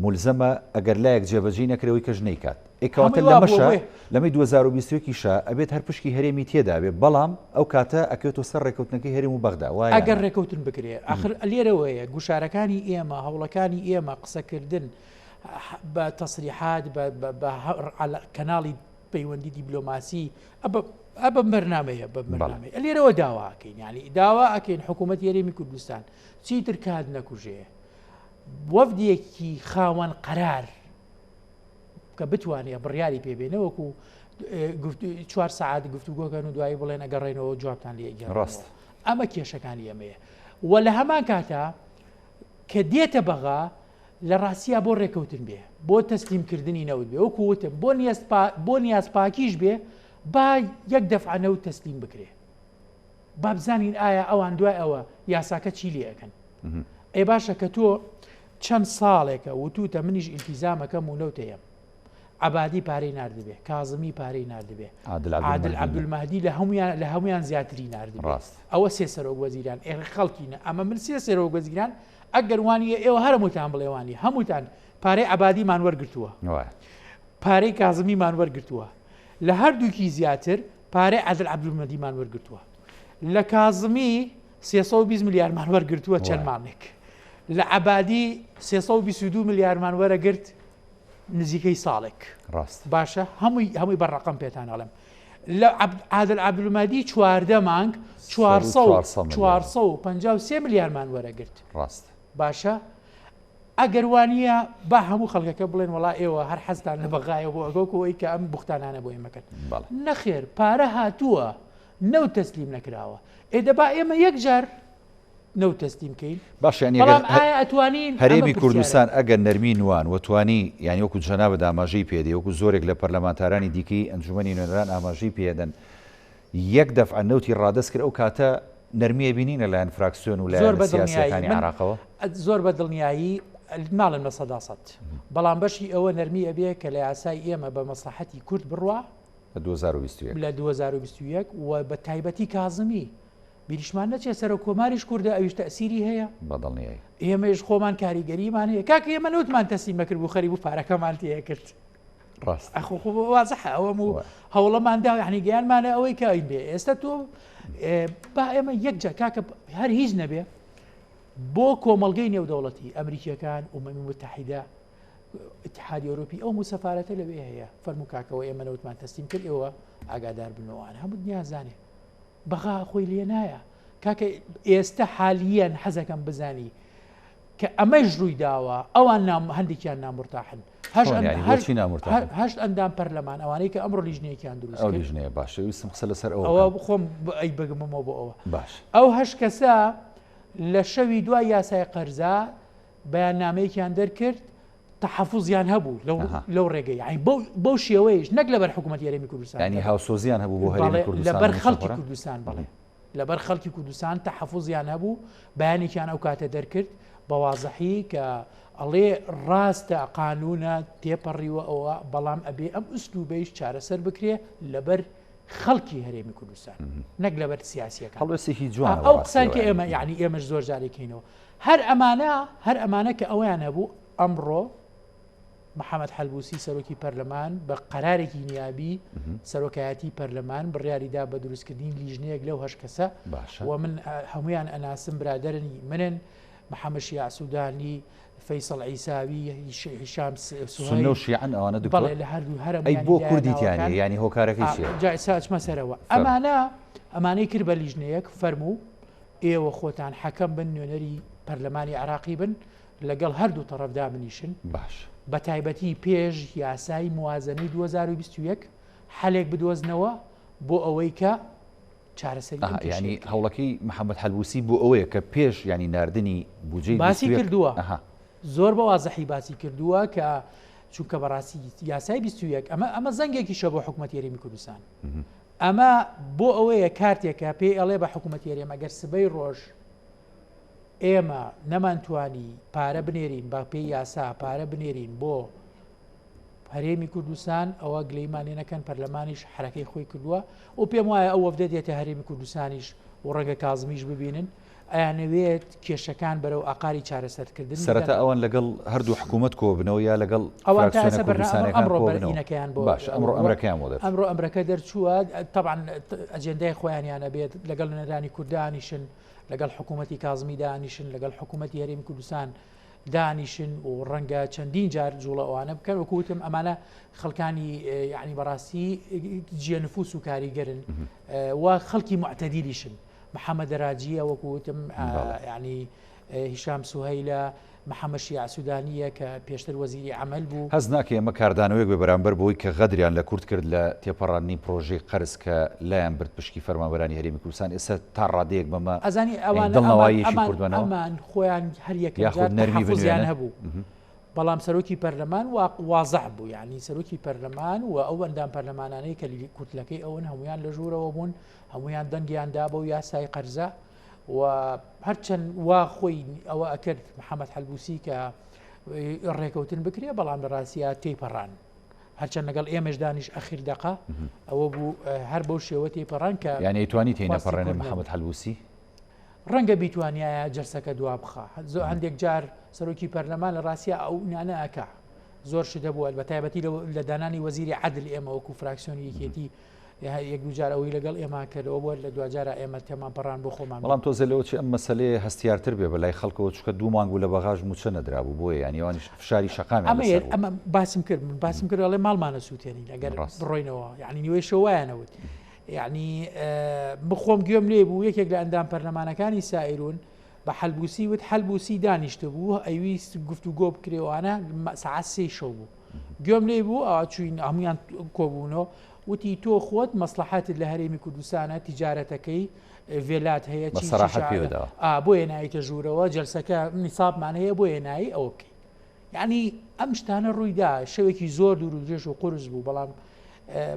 مولزەمە ئەگەر لایەک جێبەجێ نەکرەوەی کەژ نەیکات ئێکەواتە لە مەشە لەمەی 2021 ئەبێت هەر پشکی هەرێمی تێدا بێت بەڵام ئەو کاتە ئەکەوێتەوە سەر ڕێکەوتنەکەی هەرێم و بەغدا وایە ئەگەر ڕێکەوتن بکرێت ئاخر لێرەوەیە گوشارەکانی ئێمە هەوڵەکانی ئێمە قسەکردن بە تەسریحات بە کەناڵی پەیوەندی دیبلۆماسی ئەبە بەرنامەیە بە بەرنامەیە لێرەوە داواکەین ینی داوا ئەکەین حکوومەت هەرێمی کوردستان چیتر کات نەکوژێ وەفدێکی خاوەن قەرار کە بتوانێت بڕیاری پێبێنەوەکو 4 ساعات گفتوگۆکەن و دوایی بڵێن ئەگەڕێنەوە جوابتان لێگەڕ ڕاست ئەمە کێشەکانی ئەمەیە و لە هەمان کاتە کە دێتە بەغا لە ڕاستیا بۆ ڕێکەوتن بێ بۆ تەسلیمکردنی نەوت بێ وەکو وتم بۆ نیاز پاکیش بێ با یەک دەفعە نەوت تەسلیم بکرێ با بزانین ئایا ئەوان دوای ئەوە یاساکە چی لێ ئەەکەن ئەی باشە کە تۆ چەند ساڵێکە وتوتە منیش ئیلتیزامەکەم و نەوتەیەم عەبادی پارەی ناردبێ کازمی پارەی ناردبێ عادل عەبدولمەهدی لە هەمویان زیاتری ناردبێ ئەوە سێ سەرۆک وەزیران خەڵکینە ئەمە من سێ سەرۆک وەزیران ئەگەر وانە ئێوە هەرموتان بڵێوانی هەمووتان پارەی عەبادیمان وەرگرتووە پارەی کازمیمان وەرگرتووە لە هەردووکی زیاتر پارەی عادل عەبدولمەهدیمان وەرگرتووە لە کازمی 320 میلیارمان وەرگرتووە چەند مانێک لە عەبادی 322 میلیارمان وەرەگرت نزیکەی ساڵێک ڕاست باشە هەمووی بەڕقم پێتان ئەڵێم لە عادل عەبدولمەهدی 14 مانگ 453 میلیارمان وەرەگرت ڕاست باشە ئەگەر وانە با هەموو خەڵکەکە بڵێن وڵا ئێوە هەر حەزتان لە بەغایە بۆ ئەگۆکەوەی کە ئەم بوختانانە بۆ ئێمەکەن نەخێر پارە هاتووە نەو تەسلیم نەکراوە ئێدەبا ئێمە یەکجار نەو تەسلیمکەین باشیان ئەتوانین هەرێمی کوردستان ئەگەر نەرمی نوان وتوانی یانی وەکو جەنابە ئاماژەی پێدێ وەکو زۆرێک لە پەرلەمانتارانی دیکەی ئەنجومەنی نوێنەران ئاماژەی پێدەن یەک دەفعە نەوتی ڕادەست کرد ئەو کاتە نەرمیە بینینە لایەن فراکسیۆن و لایەن سیاسیەکانی عێراقەوە زۆر بە دڵنیایی ناڵێن بە 100% بەڵام بەشی ئەوە نەرمی ئەبێ کە لە یاسای ئێمە بە مەسلحەتی کورد بڕوا لە 2021 و بە تایبەتی کازمی بیریشمان نەچێت سەر کۆماریش کووردە ئەویش تەسیری هەیە بەدڵنیایی ئێمەش خۆمان کاریگەریمان هەیە کاکە ئێمە نوتمان تەسلیمەکرد بوو خەریب و پارەکەمان تێ کرد ڕاست وازەح ئەوەم و هەوڵەماندا یعنی گەیانمانە ئەوەی کە ئەین بێ ئێستا تۆ با ئێمە یەکجا کاکە هەر هیچ نەبێ بۆ کۆمەڵگەی نێودەوڵەتی ئەمریکیەکان ئومەمی متحیدە اتحادی ئەوروپی ئەو سەفارەتە لەوێ هەیە فەرموو کاکەوە ئێمە نەوتمان تەسلیم کرد ئێوە ئاگادار بنەوەوان هەموو نیازانێ بەغا خۆی لێ نایە کاکە ئێستا حالیان حەزەکەم بزانی کە ئەمەش ڕووی داوە ئەوان هەندێکیان نامرتاحن هەشت ئەندام پەرلەمان ئەوانەی کە ئەمڕۆ لیژنەیەکیان دروست لیژنەیە باشە ویستم قسە لەسەر ئەوە خۆم ئەی بگمەوە بۆ ئەوە باش ئەو هەشت کەسە لە شەوی دوای یاسای قەرزا بەیاننامەیەکیان دەرکرد تحفوزیان هەبوو لەو ڕێگەی بەو شێوەیەش نەک لەبەر حکوومەتی هەرێمی کوردستان ینی هاوسۆزیان هەبوو بۆ هەرێمی کوردستان لەبەر خەڵکی کوردستان بڵێ لەبەر خەڵکی کوردستان تحفوزیان هەبوو بەیانێکیان ئەو کاتە دەرکرد بە وازەحی کە ئەڵێ ڕاستە قانونە تێپەڕیوە ئەوە بەڵام ئەبێ ئەم ئوسلوبەیش چارەسەر بکرێ لەبەر خەڵکی هەرێمی کوردستان نەک لەبەر سیاسیەکە هەڵوێستێکی جوان ئەو قسان کە ئێمە یعنی ئێمەش زۆر جارێکینەوە هەر ئەمانە کە ئەویان هەبوو ئەمڕۆ محەممەد حەلبوسی سەرۆکی پەرلەمان بە قەرارێکی نیابی سەرۆکایەتی پەرلەمان بڕیاریدا بە دروستکردنی لیژنەیەک لەو هەش کەسە و من هەمویان ئەناسم برادرنی منن محەممەد شیع سوودانی فەیسەڵ عیساوی هیشام سونە و شیعەن ئەوانە دووبڵێ لە هەردوو هەرم ئەی بۆ کوردیتیانی ینی هۆکارەکەی جایساچمە سەرەوە ئەمانەی کرد بە لیژنەیەک فەرموو ئێوە خۆتان حەکەم بن نوێنەری پەرلەمانی عراقی بن لەگەڵ هەردوو تەڕەفدا بنیشن باش بە تایبەتی پێش یاسای موازنەی 2021 حەلێک بدۆزنەوە بۆ ئەوەی کە چارەسەری ینی هەوڵەکەی محەممەد حەلبوسی بۆ ئەوەیە کە پێش ینی نردنی بودجەی باسی کردووە زۆر بە وازەحی باسی کردووە کە چونکە بەڕاستی یاسای 21 ئەمە زەنگێکی شە بۆ حکوومەتی هەرێمی کوردستان ئەمە بۆ ئەوەیە کارتێکە پێی ئەڵێ بە حکوومەتی هەرێم ئەگەر سبەی ڕۆژ ئێمە نەمانتوانی پارە بنێرین با پێی یاسا پارە بنێرین بۆ هەرێمی کوردستان ئەوە گلەیمانی نەکەن پەرلەمانیش حرەکەی خۆی کردووە و پێم وایە ئەو وەفدە دێتە هەرێمی کوردستانیش و ڕەنگە کازمیش ببینن ئەیانەوێت کێشەکان بەرەو ئاقاری چارەسەرکردن سەرەتا ئەوان لەگەڵ هەردوو حکوومەت کۆ بنەوە یا لەگەڵ ئەوان تاسە ئەمڕۆ بەرئینەکەیان بۆ باش ئەمڕۆکەیان بۆ ئەمڕۆ ئەمرەکە دەرچووە طبعاً ئەجێندای خۆیانیانە بێت لەگەڵ نەرانی کوردانیشن لەگەڵ حکوومەتی کازمی دانیشن لەگەڵ حکوومەتی هەرێمی کوردستان دانیشن و ڕەنگە چەندین جار جوڵە ئەوانە بکەن وەکوتم ئەمانە خەڵکانی یعنی بەڕاستی جێنفوس و کاریگەرن و خەڵکی معتەدیلیشن محەممەد دەراجیە وەکوتم ینی هیشام سوهەیلە محەممەد شیع سوودانیە کە پێشتر وەزیری عمل بوو هەز ناکە ئەمە کاردانەوەیەک بە بەرامبەر بۆی کە غەدریان لە کورد کرد لە تێپەڕانی پرۆژەی قەرز کە لایەن برد پشکی فەرمانبەرانی هەرێمی کوردستان ئێستا تا ڕادەیەک بەمە ئەزانی ئەوان دڵنەواییشی کوردبنەوە ئەمان خۆیان هەر یەکیان هەبوو بەڵام سەرۆکی پەرلەمان وازع بوو ینی سەرۆکی پەرلەمان و ئەو ئەندام پەرلەمانانەی کە کوتلەکەی ئەوەن هەمویان لە ژوورەوە بوون هەمویان دەنگیاندا بە و یاسای قەرزە و هەرچەند وا خۆی ئەوە ئەکرد محەممەد حەلبوسی کە ڕێکەوتن بکرێ بەڵام لە ڕاستیە تێپەڕان هەرچەند لەگەڵ ئێمەش دانیش ئەخیر دقا ئەوە بوو هەر بەو شێوە تێپەڕان کە یعنی توانی تێنەپەڕێنە محەممەد حەلبوسی ڕەنگە بیتوانایە جەرسەکە دوا بخە هەندێک جار سەرۆکی پەرلەمان لە ڕاستیە ئەو نانە ئەکا زۆر شدە بووە بە تایبەتی لە دانانی وەزیری عەدل ئێمە وەکو فراکسیۆنی یەکێتی یەک دوجار ئەوەی لەگەڵ ئێمە کردەوە بووە لە دوجارە ئێمە تێمان پەڕان بۆ خۆمان بەڵام تۆزە لەوە چ ئەم مەسەلەیە هەستیارتر بێ بەلای خەڵکەوە چکە دوو مانگ و لە بەغاژ موچە نەدرابوو بۆیە ینیوانی فشاری شەقامیان ئەمە باسم کرد من باسم کرد ئەڵێ ماڵمانە سووتێنی ئەگەر بڕۆینەوە یعنی نیوەی شەوایانەوت یعنی بخۆم گوێم لێ بوو یەکێک لە ئەندام پەرلەمانەکانی سائیرون بە حەلبوسی وت حەلبوسی دانیشتە بوو ئەویست گفتوگۆ بکرێوانە سەعات 3 شەو بوو گوێم لێ بوو ئەو چوین هەمویان کۆبوونەوە وتی تۆ خۆت مەسلحاتت لە هەرێمی کوردستانە تیجارەتەکەی ڤێلات هەیە بۆ هێنایتە ژوورەوە جەلسەکە نیسابمان هەیە بۆ هێنایی ئەوە بکەیت یعنی ئەم شتانە ڕوویدا شەوێکی زۆر دوور و درێژ و قورس بوو بەڵام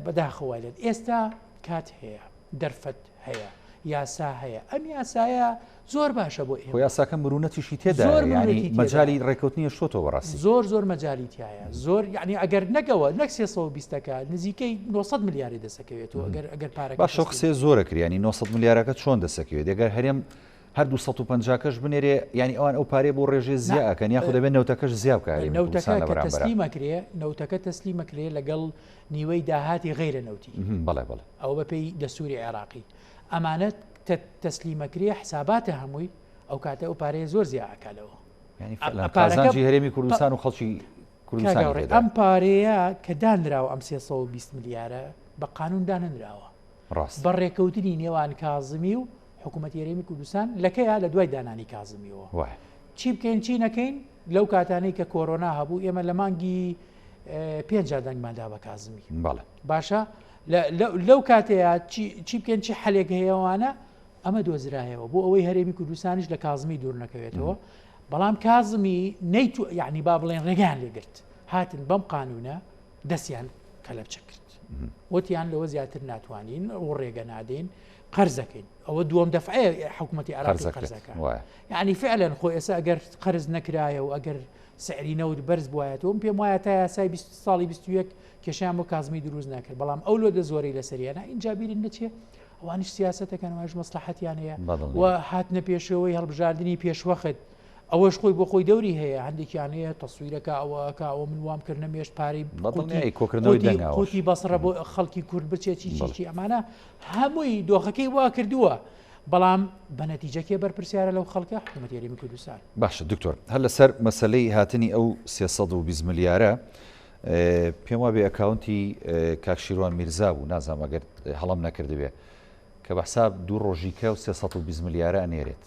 بەداخەوالێت ئێستا کات هەیە دەرفەت هەیە یاسا هەیە ئەم یاسایە زۆر باشە بۆ ئێمە یاساکە مرونەتیشی تێدا ینی مەجای ڕێکەوتنیە شۆتەوە ڕاستی زۆر مەجای تایە زۆر یعنی ئەگەر نەگەوە نەک 320ەکە نزیکەی 900 میلیاردی دەسەکەوێتەوە ئەگەر پارەکە باشە قسێ زۆرە کرد ینی 900 میلیاردەکە چۆن دەسەکەوێت ئەگەر هەرێم هەر 250 کەش بنێرێ ینی ئەوان ئەو پارێ بۆ ڕێژێ زیاکەن یاخو دەبێت نەوتەکەش زیاب کاری نەوتەکە تەسلیمەکرێ لەگەڵ نیوەی داهاتی غیرە نەوتی بەڵێ ئەو بەپێی دەستوری عێراقی ئەمانەت تەسلیمەکرێ حساباتە هەمووی ئەو کاتە ئەو پارەیە زۆر زیاکالەوە قازانجی هەرێمی کوردستان و خەڵکی کوردستان ئەم پارەیە کە دانراوە ئەم 320 میلیارە بە قانون دانراوە ڕاست بە ڕێکەوتنی نێوان کازمی و حکوومەتی هەرێمی کوردستان لەکەیە لە دوای دانانی کازمیەوە چی بکەین چی نەکەین لەو کاتانەی کە کۆرۆنا هەبوو ئێمە لە مانگی 5 دەنگماندا بە کازمی باشە لەو کاتەیە چی بکەین چی حەلێک هەیەوانە ئەمە دۆزرایەوە بۆ ئەوەی هەرێمی کوردستانیش لە کازمی دوور نەکەوێتەوە بەڵام کازمی نەیتو یعنی با بڵێن ڕێگەیان لێگرت هاتن بەم قانونە دەستیان کەلەپچە کرد وتیان لەوە زیاتر ناتوانین و ڕێگە نادەین قەرزەکەین ئەوە دووەم دەفعەیە حکوومەتی عێراقی قەرزەکە یعنی فعلا خۆی ئێستا ئەگەر قەرز نەکرایە و ئەگەر سعری نەوت بەرز بوایەتەوە پێم وایە تا یاسای ساڵی 21 کێشیان بۆ کازمی دروست ناکرد بەڵام ئەو لۆدە زۆرەی لەسەریانە اینجا بیرن نەچێ ئەوانش سیاسەتەکەن واش مەسلحەتیان هەیە و هاتنە پێشەوەی هەڵبژاردننی پێشوەخت ئەوەش خۆی بۆ خۆی دەوری هەیە هەندێکیان هەیە تەسویرەکە ئەوە من وام کردنە مێشت پارەی قوتی بەسڕە بۆ خەڵکی کورد بچێتی چی ئەمانە هەمووی دۆخەکەی وا کردووە بەڵام بە نەتیجەکێ بەرپرسیارە لەو خەڵکە حکوومەتی هەرێمی کوردستان باشە دکتۆر هەر لەسەر مەسلەی هاتنی ئەو 320 میلیارە پێم وا بێ ئەکاونتی کاکشیروان میرزا بوو نازانم ئەگەر هەڵم نەکردبێ کە بە حساب دوو ڕۆژیکە و 320 میلیارە ئەنێرێت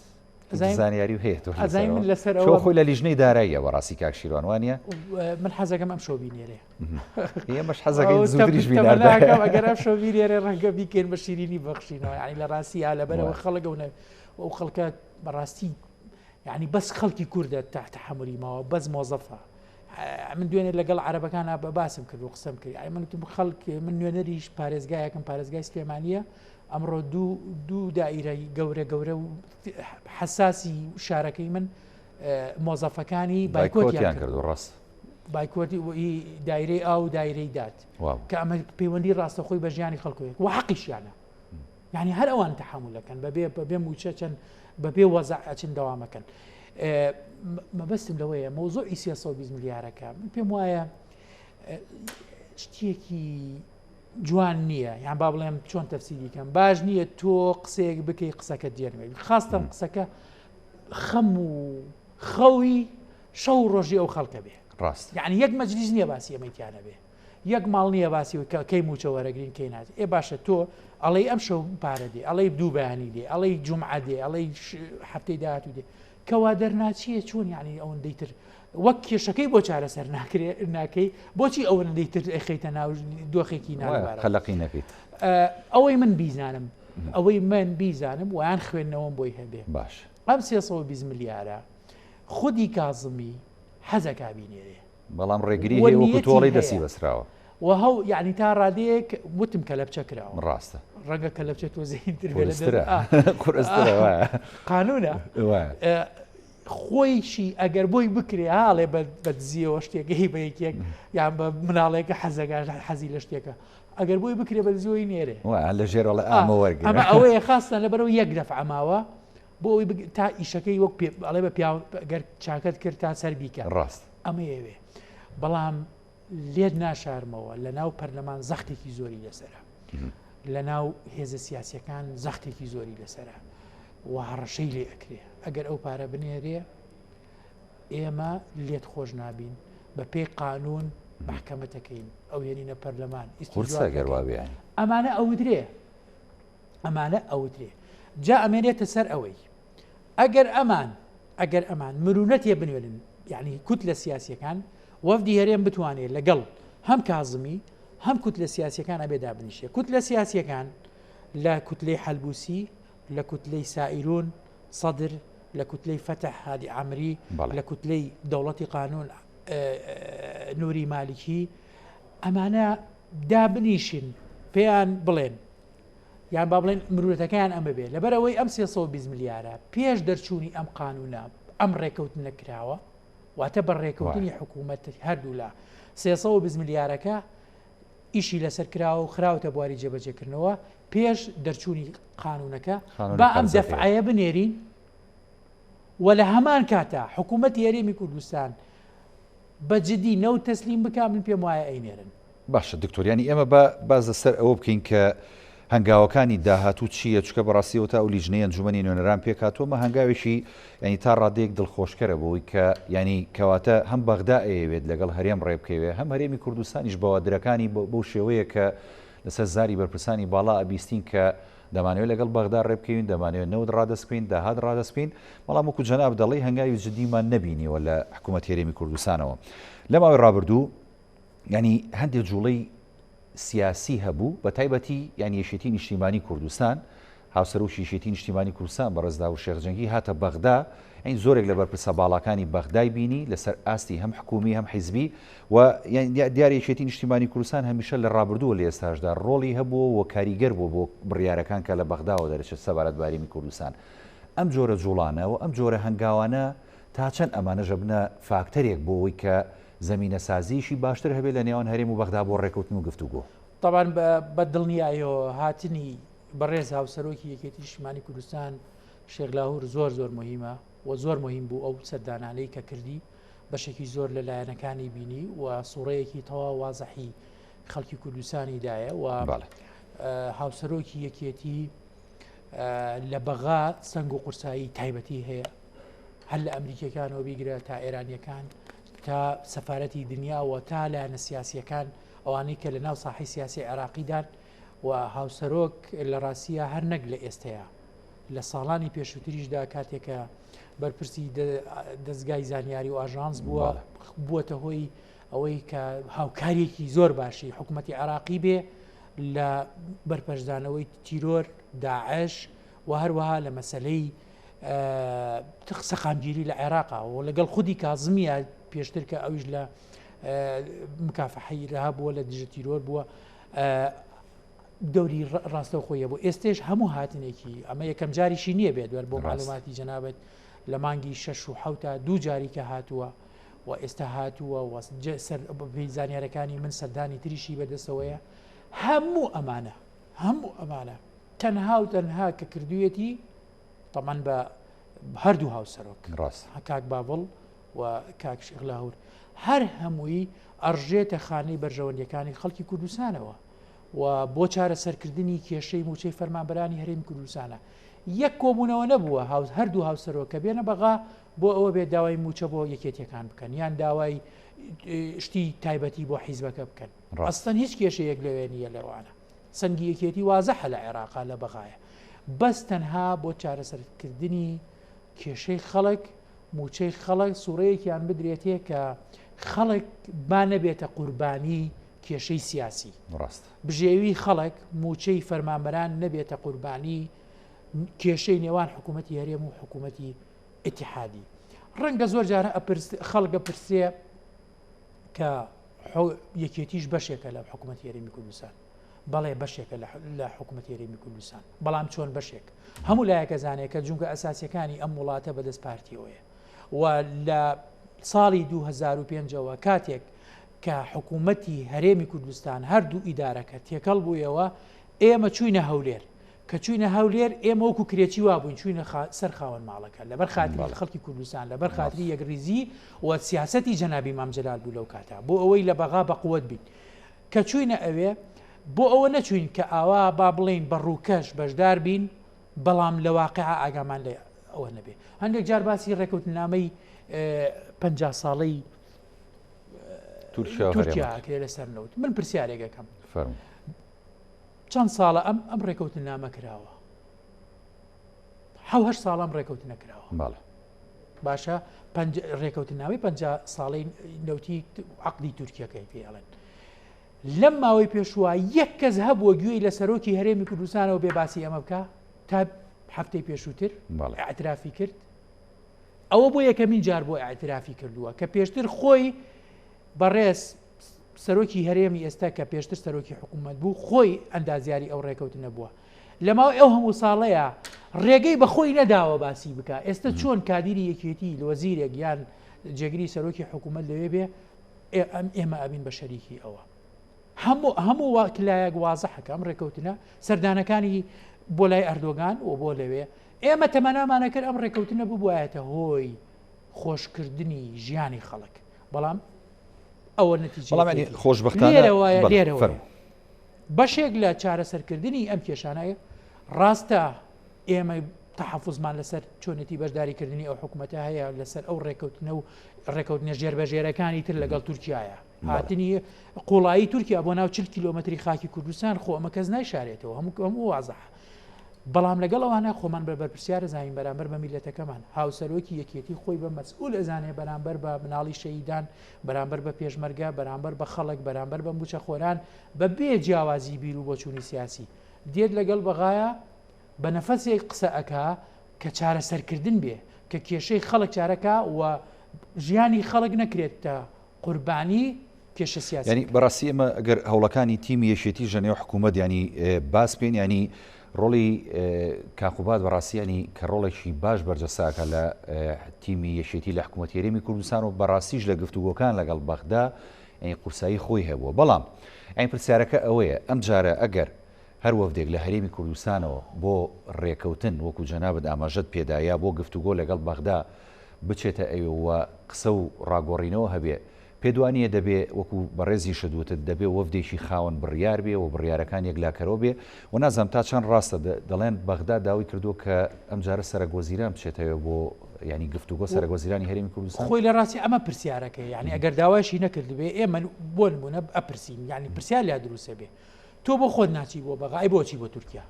زانیاری و هەیە تۆ خۆی لە لیژنەی داراییە بەڕاستی کاکشیروان وانە من حەزەکەم ئەم شۆ بینێرێ ئێمەش حەزەکەی زووتریش بینارداکەم ئەگەر ئەم شۆ بینێرێ ڕەنگە بیکەین بە شیرینی بەخشینەوە یعنی لە ڕاستیە لەبەرەوە خەڵکەونە ئەو خەڵکە بەڕاستی یعنی بەس خەڵکی کوردە تحت تەحملی ماوە بەس مۆزەفە من دوێنێ لەگەڵ عەرەبەکانە باسم کرد و قسەم کرد من خەڵک من نوێنەریش پارێزگایەکەم پارێزگای سلێمانیە ئەمڕۆ دوو دائیرەی گەورە و حساسی شارەکەی من مۆزەفەکانی بایکۆتیان کرد و ڕاست بایکۆتی دایرەی ئاو دایرەی داد کە ئەمە پەیوەندی ڕاستەخۆی بە ژیانی خەڵکوێت و حەقیشیانە يعني هەر ئەوان تەحملەکەن بەبێ موچە چەند بەبێ وەزع ئەچن دەوامەکەن. مەبەستم لەوەیە مۆزوعی 320 ملیارەکە من پێم وایە شتێکی جوان نییە، یان با بڵێم چۆن تەفسیریکەم باش نییە تۆ قسەیەک بکەی قسەکە دیێنمێت خاستەم قسەکە خەم و خەوی شەو ڕۆژی ئەو خەڵکە بێ ڕاست یعنی یەک مەجلیس نییە باسی ئەمەیتیانە بێ یەک ماڵ نییە باسی کەی موچە وەرەگرین کەی ناز ئێ باشە تۆ ئەڵێ ئەم شەو پارە دێ ئەڵێ دوو بەیانی دێ ئەڵێ جومعە دێ ئەڵێ هەفتەی داهاتوو دێ کەوا دەرناچیە چۆن یعنی ئەوەندەی تر وەک کێشەکەی بۆ چارەسەر ناکەی بۆچی ئەوەندەی تر خەیتە ناو دۆخێکی ناوبارە خەلقی نەکەیت ئەوەی من بیزانم ئەوەی من بیزانم ویان خوێندنەوەم بۆی هەبێ باش ئەم 320 ملیارە خودی کازمی حەزەکا بینێرێ بەڵام ڕێگری هەیە وەکو تۆڵی دەسی بەسراوە وهو یعنی تا ڕادەیەک وتم کە لە بچەکراوە ڕاستە ڕەنگە کە لە بچێت تۆ زیینتر کوردسترە قانونە خۆیشی ئەگەر بۆی بکرێ هاڵێ بە دزیەوە شتێکەکەی بە یەکێک یان بە مناڵێکە حەزەکە حەزی لە شتێکە ئەگەر بۆی بکرێ بە زۆی نێرێ لە ژێرەڵە ئامە وەرگێ ئەمە ئەوەیە خاستە لەبەرەوە یەک دەفع ماوە بۆ ئەوی تا ئیشەکەی وەک ئەڵێ بە پیاگەر چاکت کرد تا سەر بیکە ڕاست ئەمەیەوێ بەڵام لێت ناشارمەوە لە ناو پەرلەمان زەختێکی زۆری لەسرە لە ناو هێزە سیاسیەکان زەختێکی زۆری لەسرە و هەڕەشەی لێ ئەکرێ ئەگەر ئەو پارە بنێرێ ئێمە لێت خۆش نابین بە پێی قانون محکەمەتەکەین ئەو هێنینە پەرلەمان ئیسگەروابیان ئەمانە ئەوترێ جا ئەمێنێتە سەر ئەوەی ئەگەر ئەمان مرونەتێ بنوێنن یعنی کوت لە سیاسیەکان وەفدی هەرێم بتوانێت لەگەڵ هەم کازمی هەم کوت لە سیاسیەکان ئەبێدا بنیشێ کوت لە سیاسیەکان لە کوتلەی حەلبوسی لە کوتلەی سائیرون سەدر لە کوتلەی فەتح هادی عەمری لە کوتلەی دەوڵەتی قانون نووری مالیکی ئەمانە دابنیشن پێیان بڵێن یان با بڵێن مرونەتەکەیان ئەمە بێ لەبەرەوەی ئەم 320 ملیارە پێش دەرچوونی ئەم قانونە ئەم ڕێکەوتن نەکراوە واتە بە ڕێکەوتنی حکوومەت هەردوو لە 320 ملیارەکە ئیشی لەسەر کراوە و خراوتە بواری جێبەجێکردنەوە پێش دەرچوونی قانونەکە با ئەم دەفعەیە بنێرین و لە هەمان کاتە حکوومەتی هەرێمی کوردستان بەجددی نەوت تەسلیم بکە من پێم وایە ئەینێرن باشە دکتۆریانی ئێمە باز لەسەر ئەوە بکەین کە هەنگاوەکانی داهاتوو چییە چکە بەڕاستیەوە تا ئەو لیژنەی ئەنجومەنی نوێنەران پێکاتوە مە هەنگاوێکی ینی تا ڕادەیەک دڵخۆشکەرە بۆی کە ینی کەواتە هەم بەغدا ئەوێت لەگەڵ هەرێم ڕێبکەوێ هەم هەرێمی کوردستانیش بەوادرەکانی بۆ شێوەیە کە لەسەر زاری بەرپرسانی باڵا ئەبیستین کە دەمانەوێت لەگەڵ بەغدا ڕێبکەوین دەمانەوێت نەوت ڕادەستکەین داهات ڕادەستکەین بەڵام وەکو جەناب دەڵێ هەنگاوی جدیمان نەبینیوە لە حکوومەت هەرێمی کوردستانەوە لە ماوەی ڕابردوو ینی هەندێک جوڵەی سیاسی هەبوو بە تایبەتی یان یەشێتی نیشتیمانی کوردستان هاوسەرۆکی یەشێتی نیشتیمانی کوردستان بەڕێزدا و شێخجەنگی هاتە بەغدا ئەین زۆرێک لە بەرپرسە باڵەکانی بەغدای بینی لەسەر ئاستی هەم حکومی هەم حیزبی و دیارە یەشێتی نیشتیمانی کوردستان هەمیشە لە ڕابردووە لە ئێستاشدا ڕۆڵی هەبووە و کاریگەر بوو بۆ بڕیارەکان کە لە بەغداوە دەرەچێت سەبارەت باریمی کوردستان ئەم جۆرە جوڵانە و ئەم جۆرە هەنگاوانە تا چەند ئەمانەژە بنە فاکتەرێک بۆ ئەوەی کە زمینە سازیشی باشتر هەبێت لە نێوان هەرێم و بەغدا بۆ ڕێکەوتن و گفتوگۆ طبعا بە دڵنیایەوە هاتنی بەڕێز هاوسەرۆکی یەکێتی نیشتیمانی کوردستان شێخ لاهور زۆر مهمە و زۆر مهم بوو ئەو سەردانانەی کە کردی بەشێکی زۆر لە لایەنەکانی بینی و سوڕەیەکی تەواو وازەحی خەڵکی کوردستانی دایە و هاوسەرۆکی یەکێتی لە بەغا سنگ و قورسایی تایبەتی هەیە هەر لە ئەمریکیەکانەوە بیگرە تا ئێرانیەکان تا سەفارەتی دنیا و تا لایەنە سیاسیەکان ئەوانەی کە لە ناو ساحی سیاسی عێراقیدان و هاوسەرۆک لە ڕاستیە هەر نەک لە ئێستەیە لە ساڵانی پێشووتریشدا کاتێکە بەرپرسی دەستگای زانیاری و ئاژانس بووەتە هۆی ئەوەی کە هاوکارێکی زۆر باشی حکوومەتی عێراقی بێ لە بەرپەرزدانەوەی تیرۆر داعش و هەروەها لە مەسەلەی سەقامگیری لە عێراقا و لەگەڵ خودی کازمیە پێشتر کە ئەویش لە مکافحەی رەها بووە لە دژە تیرۆر بووە دەوری ڕاستە خۆیە بوو ئێستێش هەموو هاتنێکی ئەمە یەکەم جاریشی نییە بێت دوەر بۆ معلوماتی جەنابەت لە مانگی 6 و 7 دوو جاری کە هاتووە و ئێستا هاتووە زانیارەکانی من سەردانی تریشی بەدەستەوەیە هەموو ئەمانە تەنها و تەنها کە کردوویەتی تەمان بە هەردوو هاوسەرۆک کاک بابڵ و کاک شێخ لاهور هەر هەمووی ئەڕژێتە خانەی بەرژەوەندەکانی خەڵکی کوردستانەوە و بۆ چارەسەرکردنی کێشەی موچەی فەرمانبەرانی هەرێمی کوردستانە یەک کۆبوونەوە نەبووە هەردوو هاوسەرۆک کە بێنە بەغا بۆ ئەوە بێت داوای موچە بۆ یەکێتیەکان بکەن یان داوای شتی تایبەتی بۆ حیزبەکە بکەن ئەستەن هیچ کێشەیەک لەوێ نیە لەوانە سەنگی یەکێتی وازەحە لە عێراقا لە بەغایە بەس تەنها بۆ چارەسەرکردنی کێشەی خەڵک موچەی خەڵک سوورەیەکیان بدرێتێ کە خەڵک با نەبێتە قوربانی کێشەی سیاسی بژێوی خەڵک موچەی فەرمانبەران نەبێتە قوربانی کێشەی نێوان حکوومەتی هەرێم و حکوومەتی ئیتیحادی ڕەنگە زۆر جارە خەڵگە پرسێ کە یەکێتیش بەشێکە لە حکوومەتی هەرێمی کوردستان بەڵێ بەشێکە لە حکوومەتی هەرێمی کوردستان بەڵام چۆن بەشێک هەموو لایەکە زانێکە جونگە ئەساسیەکانی ئەم وڵاتە بەدەست پارتیەوەیە و لە ساڵی 2005ەوە کاتێک کە حکوومەتی هەرێمی کوردستان هەردوو ئیدارەکە تێکەڵ بوویەوە ئێمە چوینە هەولێر کە چوینە هەولێر ئێمە وەکو کرێکی وا بووین چوینە سەر خاوەن ماڵەکە لەبەر خاتری خەڵکی کوردستان لەبەر خاتری یەکریزی و سیاسەتی جەنابی مام جەلال بوو لەو کاتە بۆ ئەوەی لە بەغا بە قووەت بین کە چوینە ئەوێ بۆ ئەوە نەچوین کە ئاوا با بڵین بەڕووکەش بەشدار بین بەڵام لە واقعا ئاگامان لێ ئەوە نەبێ هەندێک جار باسی ڕێکەوتنامەی 50 ساڵەی تورکیاکرێ لەسەر نەوت من پرسیارێکەکەم چەند ساڵە ئەم ڕێکەوتنامە کراوە 7 ساڵ ئەم ڕێکەوتنە کراوە باشە ڕێکەوتناوی 50 ساڵی نەوتی عەقدی تورکیەکەی پێڵێن لەم ماوەی پێشوە یەک کەس هەبووە گوێی لە سەرۆکی هەرێمی کوردستانەوە بێ باسی ئەمە بکە تا هەفتەی پێشووتر ئاعترافی کرد ئەوە بۆ یەکەمین جار بۆ ئاعترافی کردووە کە پێشتر خۆی بەڕێز سەرۆکی هەرێمی ئێستا کە پێشتر سەرۆکی حکوومەت بوو خۆی ئەندازیاری ئەو ڕێکەوتنە بووە لەماوەی ئەو هەموو ساڵەیە ڕێگەی بە خۆی نەداوە باسی بکە ئێستا چۆن کادیری یەکێتی وەزیرێک یان جێگیری سەرۆکی حکوومەت لەوێ بێ ئێمە ئەبین بە شەریکی ئەوە هەموو واکلایەک وازەحەکە ئەم ڕێکەوتنە سەردانەکانی بۆ لای ئەردۆگان و بۆ لەوێ ئێمە تەمەنامانە کرد ئەم ڕێکەوتنە ببوایەتە هۆی خۆشکردنی ژیانی خەڵک بەڵام ئەوە نەتیجەڵامی خۆشبەختانە بەشێک لە چارەسەرکردنی ئەم کێشانەیە ڕاستە ئێمە تەحەفوزمان لەسەر چۆنێتی بەشداریکردنی ئەو حکوومەتە هەیە لەسەر ئەو ڕێکەوتنە و ڕێکەوتنە ژێربەژێرەکانی تر لەگەڵ تورکایە هاتنی قوڵایی تورکیا بۆ ناو 40 کیلۆمەتری خاکی کوردستان خۆ ئەمە کەس نایشارێتەوە هەموو وازەح بەڵام لەگەڵ ئەوانە خۆمان بەرپرسیارە زانین بەرامبەر بە میلەتەکەمان هاوسەرۆکی یەکێتی خۆی بە مەسئول ئەزانێ بەرامبەر بە مناڵی شەهیدان بەرامبەر بە پێشمەرگە بەرامبەر بە خەڵک بەرامبەر بە موچە خۆران بە بێ جیاوازی بیر و بۆچوونی سیاسی دێت لەگەڵ بەغایە بە نەفەسێک قسە ئەکا کە چارەسەرکردن بێ کە کێشەی خەڵک چارەکە و ژیانی خەڵک نەکرێتە قوربانی کێشە سیاسی ینی بەڕاستی ئێمە ئەگەر هەوڵەکانی تیمی یەشێتی ژەنێو حکوومەت ینی باس پێین ینی ڕۆڵی کاخوبات بەڕاستیانی کە ڕۆڵێکی باش بەرجەساکە لە تیمی یەشێتی لە حکوومەتی هەرێمی کوردستان و بەڕاستیش لە گفتوگۆکان لەگەڵ بەغدا ینی قورسایی خۆی هەبووە بەڵام ئەین پرسیارەکە ئەوەیە ئەم جارە ئەگەر هەر وەفدێک لە هەرێمی کوردستانەوە بۆ ڕێکەوتن وەکو جەنابەت ئاماژەت پێدایا بۆ گفتوگۆ لەگەڵ بەغدا بچێتە ئەوە قسە و ڕاگۆڕینەوە هەبێ پێدوانیە دەبێ وەکو بەڕێزی شدوتت دەبێ وەفدێکی خاوەن بڕیار بێ و بڕیارەکان یەکلاکەرەوە بێ و نازانم تا چەند ڕاستە دەڵێن بەغدا داوای کردو کە ئەم جارە سەرۆکوەزیران بچێتەوە بۆ ینی گفتوگۆ سەرۆکوەزیرانی هەرێمی کوردستان خۆی لە ڕاستی ئەمە پرسیارەکە یعنی ئەگەر داوایشی نەکرد بێ ئێمە بۆ نمونە ئەپرسین یعنی پرسیار لە دروستە بێ تۆ بۆ خۆت ناچی بۆ بەغا ئەی بۆچی بۆ تورکیا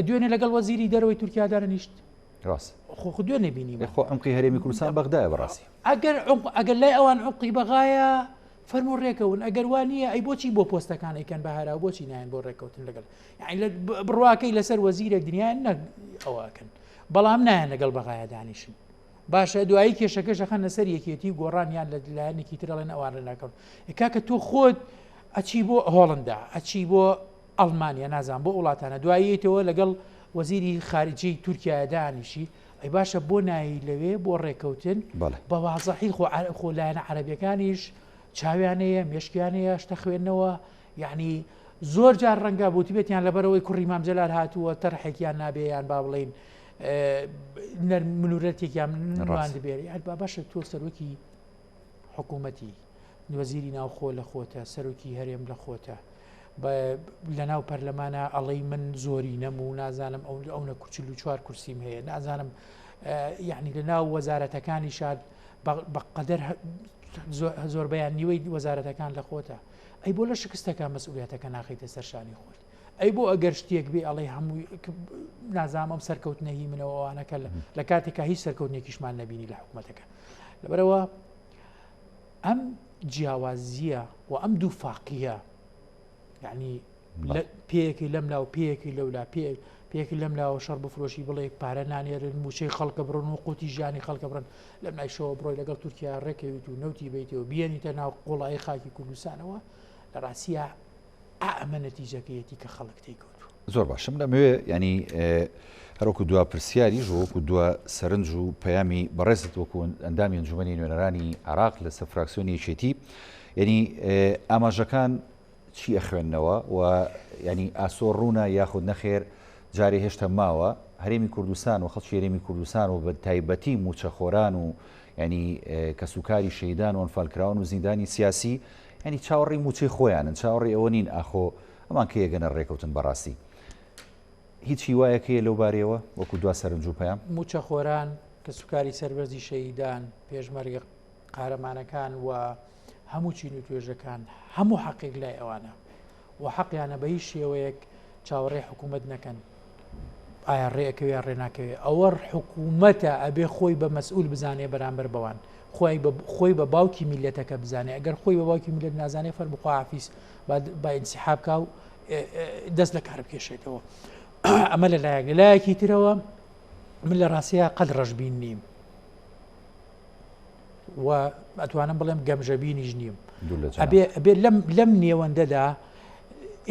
دوێنێ لەگەڵ وەزیری دەرەوەی تورکیادارە نیشت ڕاست خۆ دوێنێ بینی خۆ ئەمقی هەرێمی کوردستان بەغدایە بەڕاستی ئەگەر لای ئەوان عمقی بەغایە فەرمو ڕێکەون ئەگەر وانە ئەی بۆچی بۆ پۆستەکانێکەن بەهارا بۆچی نایەن بۆ ڕێکەوتن لەگەڵ بڕواکەی لەسەر وەزیرێک دنیایان ئەوەکەن بەڵام نایەن لەگەڵ بەغایە دانیشن باشە دوایی کێشەکەشەخەن لەسەر یەکێتی گۆڕانیان لە لایەنێکی ترەڵێن ئەوان ڕێناکەون کاکە تۆ خۆت ئەچی بۆ هۆڵندا ئەچی بۆ ئەڵمانیا نازان بۆ وڵاتانە دواییتەوە لەگەڵ وەزیری خارجی تورکیا دانیشی ئەی باشە بۆ نایی لەوێ بۆ ڕێکەوتن بە وازەحی خۆ لایەنە عەرەبیەکانیش چاویانەیە مێشکیانەیە شتە خوێندنەوە یعنی زۆر جار ڕەنگە بوتیبێتیان لەبەرەوەی کوڕی مامجلال هاتووە تەرحێکیان نابێیان با بڵین منورەتێکیان نوان دەبێت با باشە تۆ سەرۆکی حکوومەتی وەزیری ناوخۆ لە خۆتە سەرۆکی هەرێم لە خۆتە لە ناو پەرلەمانە ئەڵەی من زۆری نەم و نازانم ئەوە کوچل و چوار کورسیم هەیە نازانم یعنی لە ناو وەزارەتەکانی شاد بەقەدەر زۆربیان نیوەی وەزارەتەکان لە خۆتە ئەی بۆ لە شکستەکە مەسئولیەتەکە ناخیتە سەرشانی خۆت ئەی بۆ ئەگەر شتێک بێ ئەڵەی هەمووی نازانم سەرکەوتنەهی منەوەوانەکە لە کاتێکە هیچ سەرکەوتنێکیشمان نەبینی لە حکوومەتەکە لەبەرەوە ئەم جیاوازیە و ئەم دوو فاقیە یعنی پێیەکی لەم لاو پێیەکی لەولا پێیەکی لەم لاوە شەڕ بفرۆشی بڵێ پارە نانێرن موچەی خەڵکە بڕن و قوتی ژیانی خەڵکە بڕن لەم نایشەوە بڕۆی لەگەڵ تورکیا ڕێکەویت و نەوتی بیتەوە بیێنیتە ناو قوڵایی خاکی کوردستانەوە لە ڕاستیە ئەمە نەتیجەکەیەتی کە خەڵک تێکەوت زۆر باشم لەمەوێ ینی هەروەکو دوا پرسیاری ژۆوەکو دووە سەرنج و پەیامی بەڕێزت وەکو ئەندامی ئەنجومەنی نوێنەرانی عێراق لەسەر فراکسیۆنی یەکێتی ینی ئاماژەکان چی ئەخوێندنەوە و ینی ئاسۆڕوونە یاخود نەخێر جارێ هێشتا ماوە هەرێمی کوردستان و خەڵکی هەرێمی کوردستان و بە تایبەتی موچەخۆران و ینی کەسوکاری شەیدان و ئەنفالکراون و زیندانی سیاسی ینی چاوەڕی موچەی خۆیانن چاوەڕی ئەوە نین ئاخۆ ئەمان کە یەگەنە ڕێکەوتن بەڕاستی هیچی وایەکەیە لەو بارەوە وەکو دوا سەرنج و پەیام موچەخۆران کەسوکاری سەربەرزی شەیدان پێشمەرگە قارەمانەکان و هەموو چین و توێژەکان هەموو حەقێک لای ئەوانە و حەقیانە بە هیچ شێوەیەک چاوەڕێی حکوومەت نەکەن ئایا ڕێەکەوێ ڕێناکەوێ ئەوە حکوومەتە ئەبێ خۆی بە مەسئول بزانێ بەرامبەر بەوان خۆی بە باوکی میلەتەکە بزانێ ئەگەر خۆی بە باوکی میلەت نازانێ فەرموخوا حافیز با ئینسیحاب کا و دەست لە کار بکێشێتەوە ئەمە لە لایەکی ترەوە من لە ڕاستیە قەت ڕەشبین نیم و ئەتوانم بڵێم گەمژەبینیش نیم ئەبێ لەم نێوەندەدا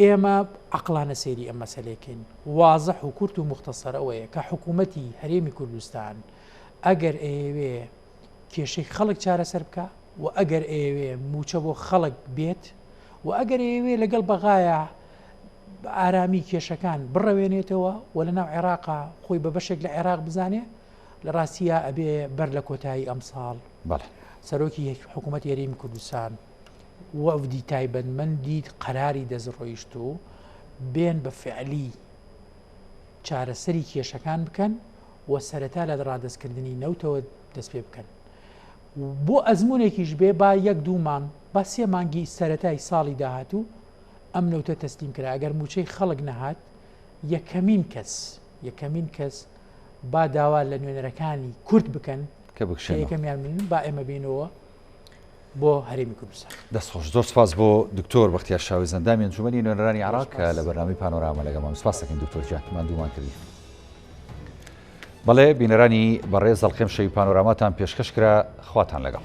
ئێمە عەقلانە سەیری ئەم مەسەلەیەکەین وازەح و کورت و مختصەر ئەوەیە کە حکوومەتی هەرێمی کوردستان ئەگەر ئەوێ کێشەی خەڵک چارەسەر بکە و ئەگەر ئەوێ موچە بۆ خەڵک بێت و ئەگەر ئەوێ لەگەڵ بەغایە ئارامی کێشەکان بڕەوێنێتەوە و لە ناو عێراقا خۆی بە بەشێک لە عێراق بزانێ لە ڕاستیە ئەبێ بەر لە کۆتایی ئەم ساڵ سەرۆکی حکوومەتی هەرێمی کوردستان وەفدی تایبەتمەندی قەراری دەستڕۆیشت و بێن بە فعلی چارەسەری کێشەکان بکەن و سەرەتا لە ڕادەستکردنی نەوتەوە دەست پێ بکەن بۆ ئەزمونێکیش بێ با یەک دوومان با سێ مانگی سەرەتای ساڵی داهاتوو ئەم نەوتە تەسلیم کرا ئەگەر موچەی خەڵک نەهات یەکەمین کەس با داوا لە نوێنەرەکانی کورد بکەن کە بکشێن یەکەمیان من با ئێمە بینەوە بۆ هەرێمی کوردستان دەستخۆش زۆر سپاس بۆ دکتۆر بەختیار شاوی زەندامی ئەنجومەنی نوێنەرانی عێراق کە لە بەرنامەی پانۆراما لەگەڵمان سپاس دەکەین دکتۆر جان ماندوومان کردی بەڵێ بینەرانی بەڕێز دەڵخێم شەوی پانۆراماتان پێشکەش کرا خواتان لەگەڵ